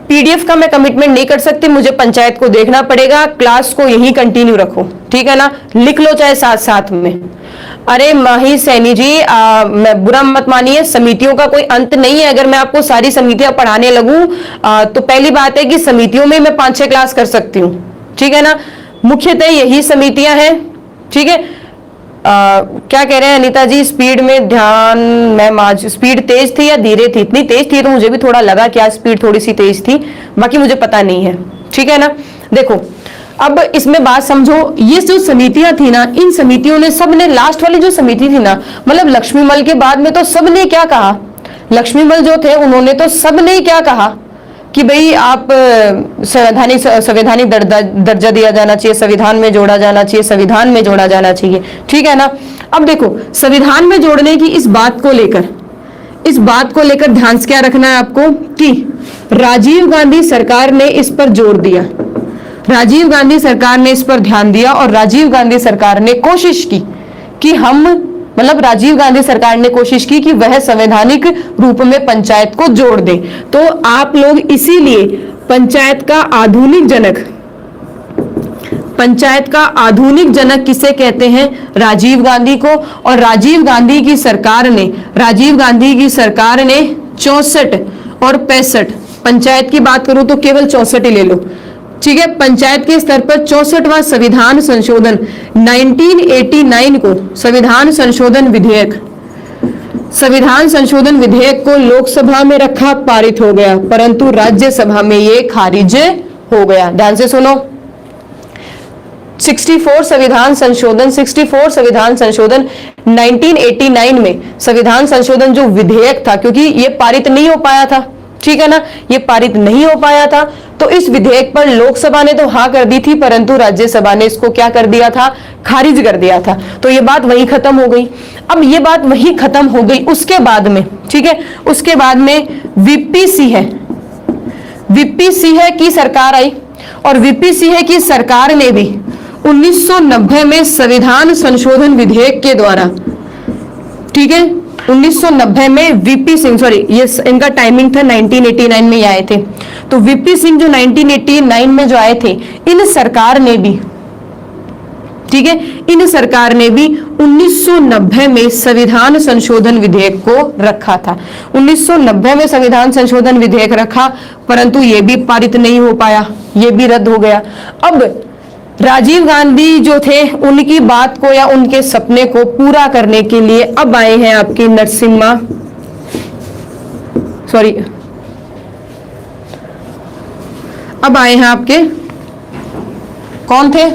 पीडीएफ का मैं कमिटमेंट नहीं कर सकती, मुझे पंचायत को देखना पड़ेगा, क्लास को यहीं कंटिन्यू रखो। ठीक है ना? लिख लो चाहे साथ साथ में। अरे माही सैनी जी, मैं बुरा मत मानिए, समितियों का कोई अंत नहीं है। अगर मैं आपको सारी समितियां पढ़ाने लगूं तो पहली बात है कि समितियों में मैं 5-6 क्लास कर सकती हूँ। ठीक है ना? मुख्यतः यही समितियां हैं। ठीक है, क्या कह रहे हैं अनीता जी, स्पीड में ध्यान, मैम आज स्पीड तेज थी या धीरे थी? इतनी तेज थी तो मुझे भी थोड़ा लगा कि आज स्पीड थोड़ी सी तेज थी, बाकी मुझे पता नहीं है। ठीक है ना? देखो अब इसमें बात समझो, ये जो समितियां थी ना, इन समितियों ने सबने, लास्ट वाली जो समिति थी ना, मतलब लक्ष्मीमल के बाद में तो सबने क्या कहा, लक्ष्मीमल जो थे उन्होंने तो सबने क्या कहा कि भाई आप संवैधानिक दर्जा दिया जाना चाहिए, संविधान में जोड़ा जाना चाहिए, संविधान में जोड़ा जाना चाहिए, ठीक है ना। अब देखो, संविधान में जोड़ने की इस बात को लेकर ध्यान से क्या रखना है आपको कि राजीव गांधी सरकार ने इस पर जोर दिया, राजीव गांधी सरकार ने इस पर ध्यान दिया, और राजीव गांधी सरकार ने कोशिश की कि राजीव गांधी सरकार ने कोशिश की कि वह संवैधानिक रूप में पंचायत को जोड़ दे। तो आप लोग इसीलिए पंचायत का आधुनिक जनक किसे कहते हैं, राजीव गांधी को। और राजीव गांधी की सरकार ने 64 और 65, पंचायत की बात करूं तो केवल 64 ही ले लो, ठीक है। पंचायत के स्तर पर 64वां संविधान संशोधन 1989 को संविधान संशोधन विधेयक को लोकसभा में रखा, पारित हो गया, परंतु राज्यसभा में ये खारिज हो गया। ध्यान से सुनो, 64 संविधान संशोधन 1989 में संविधान संशोधन जो विधेयक था, क्योंकि ये पारित नहीं हो पाया था, ठीक है ना, ये पारित नहीं हो पाया था, तो इस विधेयक पर लोकसभा ने तो हाँ कर दी थी, परंतु राज्यसभा ने इसको क्या कर दिया था, खारिज कर दिया था। तो ये बात वहीं खत्म हो गई। अब ये बात वहीं खत्म हो गई, उसके बाद में, ठीक है, उसके बाद में वीपी सिंह की सरकार आई, और वीपी सिंह की सरकार ने भी 1990 में संविधान संशोधन विधेयक के द्वारा, ठीक है, 1990 में वीपी सिंह, ये इनका टाइमिंग था 1989 में ये आए थे, तो वीपी सिंह जो 1989 में जो आए थे, इन सरकार ने भी, ठीक है, इन सरकार ने भी 1990 में संविधान संशोधन विधेयक को रखा था। 1990 में संविधान संशोधन विधेयक रखा, परंतु ये भी पारित नहीं हो पाया, ये भी रद्द हो गया। अब राजीव गांधी जो थे, उनकी बात को या उनके सपने को पूरा करने के लिए अब आए हैं आपकी अब आए हैं आपके, कौन थे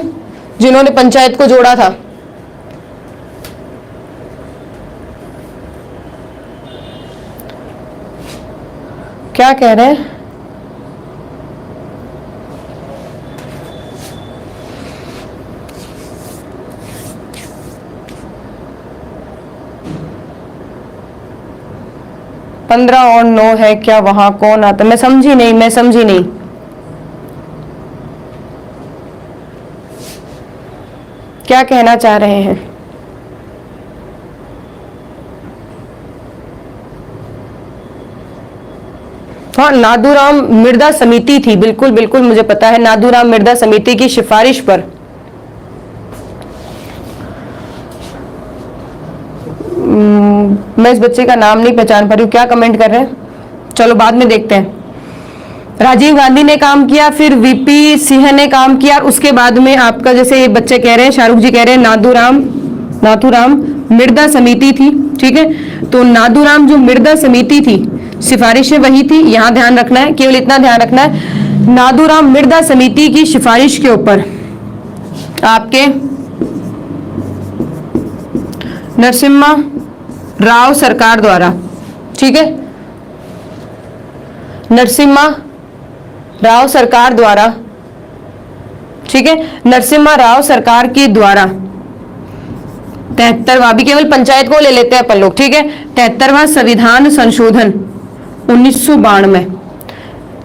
जिन्होंने पंचायत को जोड़ा था, क्या कह रहे हैं, पंद्रह और 9 है क्या, वहां कौन आता, मैं समझी नहीं। क्या कहना चाह रहे हैं? हाँ, नादूराम मिर्दा समिति थी, बिल्कुल मुझे पता है, नादूराम मिर्दा समिति की सिफारिश पर मैं इस बच्चे का नाम नहीं पहचान पा रही हूँ, क्या कमेंट कर रहे हैं, चलो बाद में देखते हैं। राजीव गांधी ने काम किया, फिर वीपी सिंह ने काम किया, उसके बाद में आपका, जैसे ये बच्चे कह रहे हैं, शाहरुख जी कह रहे हैं, नाथूराम मिर्दा समिति थी, ठीक है। तो नादूराम जो मिर्दा समिति थी, सिफारिशें वही थी, यहां ध्यान रखना है, केवल इतना ध्यान रखना है, नादूराम मिर्दा समिति की सिफारिश के ऊपर आपके नरसिम्हा राव सरकार द्वारा, ठीक है, नरसिम्हा राव सरकार द्वारा, ठीक है, नरसिम्हा राव सरकार के द्वारा 73वां, भी केवल पंचायत को ले लेते हैं अपन लोग, ठीक है, 73वां संविधान संशोधन 1992,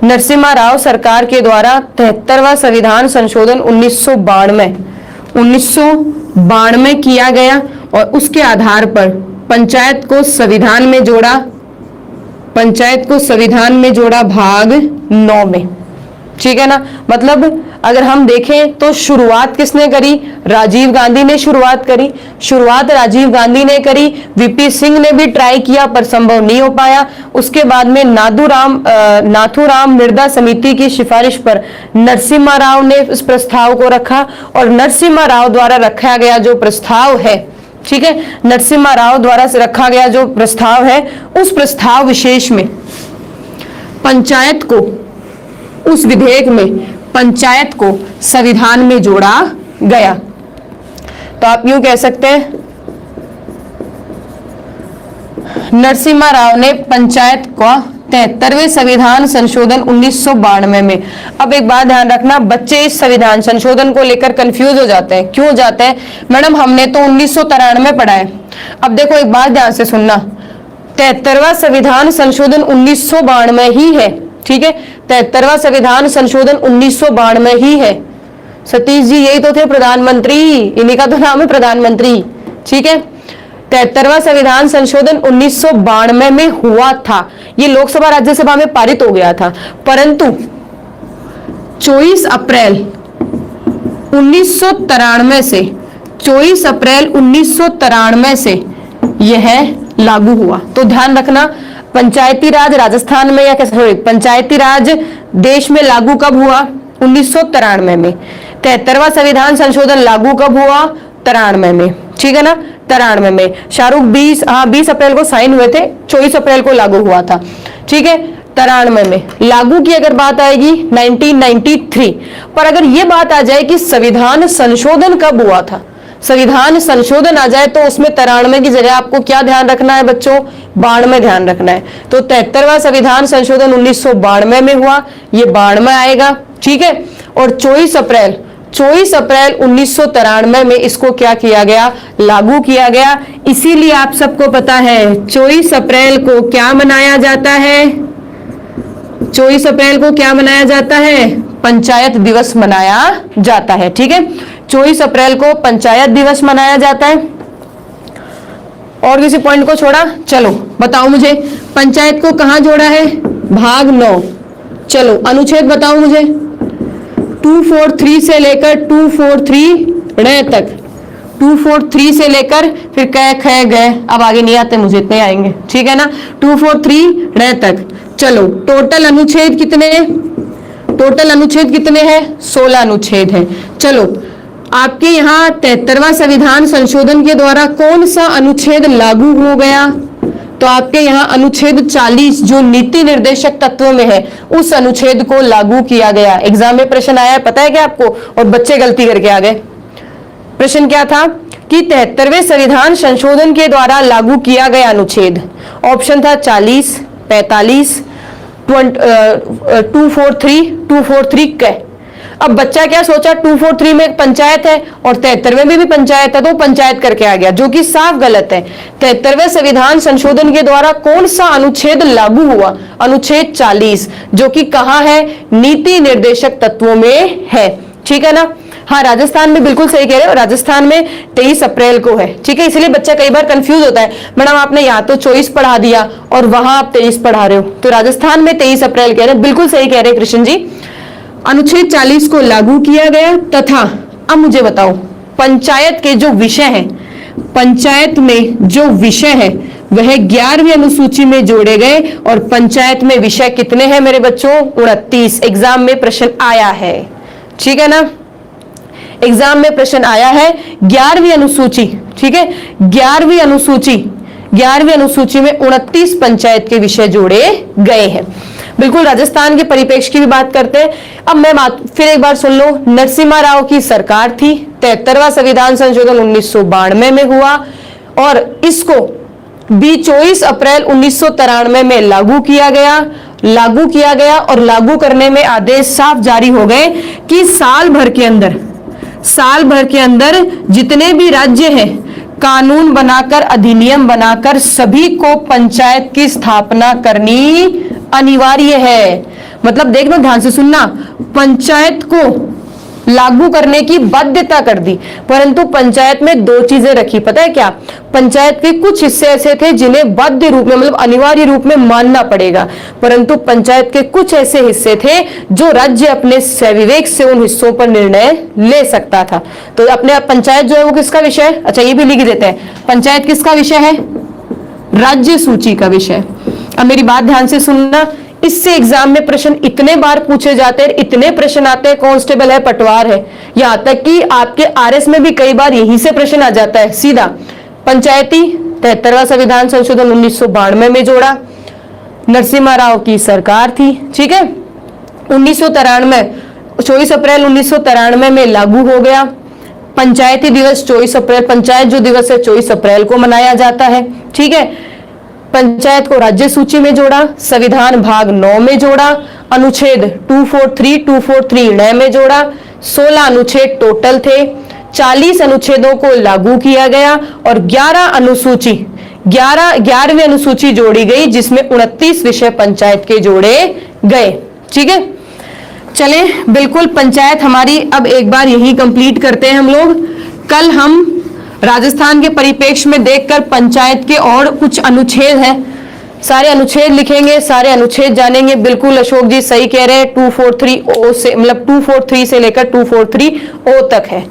नरसिम्हा राव सरकार के द्वारा 73वां संविधान संशोधन 1992 किया गया, और उसके आधार पर पंचायत को संविधान में जोड़ा भाग 9 में, ठीक है ना। मतलब अगर हम देखें तो शुरुआत किसने करी, राजीव गांधी ने शुरुआत राजीव गांधी ने करी, वीपी सिंह ने भी ट्राई किया पर संभव नहीं हो पाया। उसके बाद में नाथूराम मिर्दा समिति की सिफारिश पर नरसिम्हा राव ने इस प्रस्ताव को रखा, और नरसिम्हा राव द्वारा रखा गया जो प्रस्ताव है, ठीक है, नरसिम्हा राव द्वारा से रखा गया जो प्रस्ताव है, उस प्रस्ताव विशेष में पंचायत को, उस विधेयक में पंचायत को संविधान में जोड़ा गया। तो आप यूं कह सकते हैं नरसिम्हा राव ने पंचायत का 73वें संविधान संशोधन 1992 में। अब एक बात ध्यान रखना, बच्चे इस संविधान संशोधन को लेकर कंफ्यूज हो जाते हैं। क्यों जाते हैं? मैडम हमने तो 1993 पढ़ा है। अब देखो एक बात ध्यान से सुनना, 73वां संविधान संशोधन 1992 ही है, ठीक है, 73वां संविधान संशोधन 1992 ही है। सतीश जी यही तो थे प्रधानमंत्री, इन्हीं का तो नाम है प्रधानमंत्री, ठीक है। 73वां संविधान संशोधन 1992 में हुआ था, ये लोकसभा राज्यसभा में पारित हो गया था, परंतु 24 अप्रैल 1993 से 24 अप्रैल 1993 से यह लागू हुआ। तो ध्यान रखना, पंचायती राज राजस्थान में या कैसे, पंचायती राज देश में लागू कब हुआ? 1993 में। 73वां संविधान संशोधन लागू कब हुआ? 93 में, ठीक है ना, 93 में। शाहरुख 20 अप्रैल को साइन हुए थे, 24 अप्रैल को लागू हुआ था, ठीक है, 93 में। लागू की अगर बात आएगी 1993, पर अगर ये बात आ जाए कि संविधान संशोधन कब हुआ था, संविधान संशोधन आ जाए, तो उसमें 93 की जगह आपको क्या ध्यान रखना है बच्चों? 92 ध्यान रखना है। तो 73वां संविधान संशोधन 1992 में हुआ, ये 92 आएगा, ठीक है। और 24 अप्रैल 1993 में इसको क्या किया गया? लागू किया गया। इसीलिए आप सबको पता है 24 अप्रैल को क्या मनाया जाता है? 24 अप्रैल को क्या मनाया जाता है? पंचायत दिवस मनाया जाता है, ठीक है। 24 अप्रैल को पंचायत दिवस मनाया जाता है। और किसी पॉइंट को छोड़ा? चलो बताओ मुझे, पंचायत को कहां जोड़ा है? भाग 9। चलो अनुच्छेद बताओ मुझे, 243 से लेकर 243 तक, 243 से लेकर फिर क ख ग, अब आगे नहीं आते मुझे, इतने आएंगे, ठीक है ना, 243 तक। चलो टोटल अनुच्छेद कितने हैं? टोटल अनुच्छेद कितने हैं? 16 अनुच्छेद हैं। चलो आपके यहाँ 73वां संविधान संशोधन के द्वारा कौन सा अनुच्छेद लागू हो गया? तो आपके यहाँ अनुच्छेद 40 जो नीति निर्देशक तत्व में है, उस अनुच्छेद को लागू किया गया। एग्जाम में प्रश्न आया है, पता है क्या आपको? और बच्चे गलती करके आ गए। प्रश्न क्या था कि 73वें संविधान संशोधन के द्वारा लागू किया गया अनुच्छेद, ऑप्शन था 40, 45, 243 क। अब बच्चा क्या सोचा, 243 में एक पंचायत है और 73वें में भी पंचायत है, तो पंचायत करके आ गया, जो कि साफ गलत है। 73वें संविधान संशोधन के द्वारा कौन सा अनुच्छेद लागू हुआ? अनुच्छेद 40, जो कि कहाँ है? नीति निर्देशक तत्वों में है, ठीक है ना। हाँ, राजस्थान में बिल्कुल सही कह रहे हो, राजस्थान में 23 अप्रैल को है, ठीक है। इसलिए बच्चा कई बार कंफ्यूज होता है, मैडम आपने यहाँ तो 24 पढ़ा दिया और वहां आप 23 पढ़ा रहे हो, तो राजस्थान में 23 अप्रैल कह रहे हैं, बिल्कुल सही कह रहे हैं कृष्ण जी। अनुच्छेद 40 को लागू किया गया तथा अब मुझे बताओ, पंचायत के जो विषय हैं, पंचायत में जो विषय है वह 11वीं अनुसूची में जोड़े गए। और पंचायत में विषय कितने हैं मेरे बच्चों? 29। एग्जाम में प्रश्न आया है, ठीक है ना, एग्जाम में प्रश्न आया है 11वीं अनुसूची, ठीक है, 11वीं अनुसूची में 29 पंचायत के विषय जोड़े गए हैं। बिल्कुल राजस्थान के परिप्रेक्ष्य की भी बात करते हैं। अब मैं बात फिर एक बार सुन लो, नरसिम्हा राव की सरकार थी, 73वां संविधान संशोधन 1992 में हुआ और इसको 24 अप्रैल 1993 में लागू किया गया और लागू करने में आदेश साफ जारी हो गए कि साल भर के अंदर जितने भी राज्य हैं, कानून बनाकर, अधिनियम बनाकर सभी को पंचायत की स्थापना करनी अनिवार्य है। मतलब देखना, ध्यान से सुनना, पंचायत को लागू करने की बाध्यता कर दी, परंतु पंचायत में दो चीजें रखी, पता है क्या? पंचायत के कुछ हिस्से ऐसे थे जिन्हें बाध्य रूप में, मतलब अनिवार्य रूप में मानना पड़ेगा, परंतु पंचायत के कुछ ऐसे हिस्से थे जो राज्य अपने स्वविवेक से उन हिस्सों पर निर्णय ले सकता था। तो अपने पंचायत जो है वो किसका विषय है? अच्छा ये भी लिख देते हैं, पंचायत किसका विषय है? राज्य सूची का विषय। अब मेरी बात ध्यान से सुनना, इससे एग्जाम में प्रश्न इतने बार पूछे जाते हैं, इतने प्रश्न आते हैं, कांस्टेबल है, पटवार है, यहां तक कि आपके आरएस में भी कई बार यहीं से प्रश्न आ जाता है सीधा। पंचायती 73वां संविधान संशोधन 1992 में जोड़ा, नरसिम्हा राव की सरकार थी, ठीक है। 1993 24 अप्रैल 1993 में लागू हो गया। पंचायती दिवस 24 अप्रैल, पंचायत जो दिवस है 24 अप्रैल को मनाया जाता है। ठीक है, पंचायत को राज्य सूची में जोड़ा, संविधान भाग 9 में जोड़ा, अनुच्छेद 243 नए में जोड़ा, 16 अनुच्छेद टोटल थे, 40 अनुच्छेदों को लागू किया गया और 11वीं अनुसूची जोड़ी गई, जिसमें 29 विषय पंचायत के जोड़े गए। ठीक है, चले बिल्कुल पंचायत हमारी अब एक बार यही कंप्लीट करते हैं हम लोग। कल हम राजस्थान के परिप्रेक्ष्य में देखकर पंचायत के और कुछ अनुच्छेद हैं, सारे अनुच्छेद लिखेंगे, सारे अनुच्छेद जानेंगे। बिल्कुल अशोक जी सही कह रहे हैं, 243 ओ से मतलब 243 से लेकर 243 ओ तक है।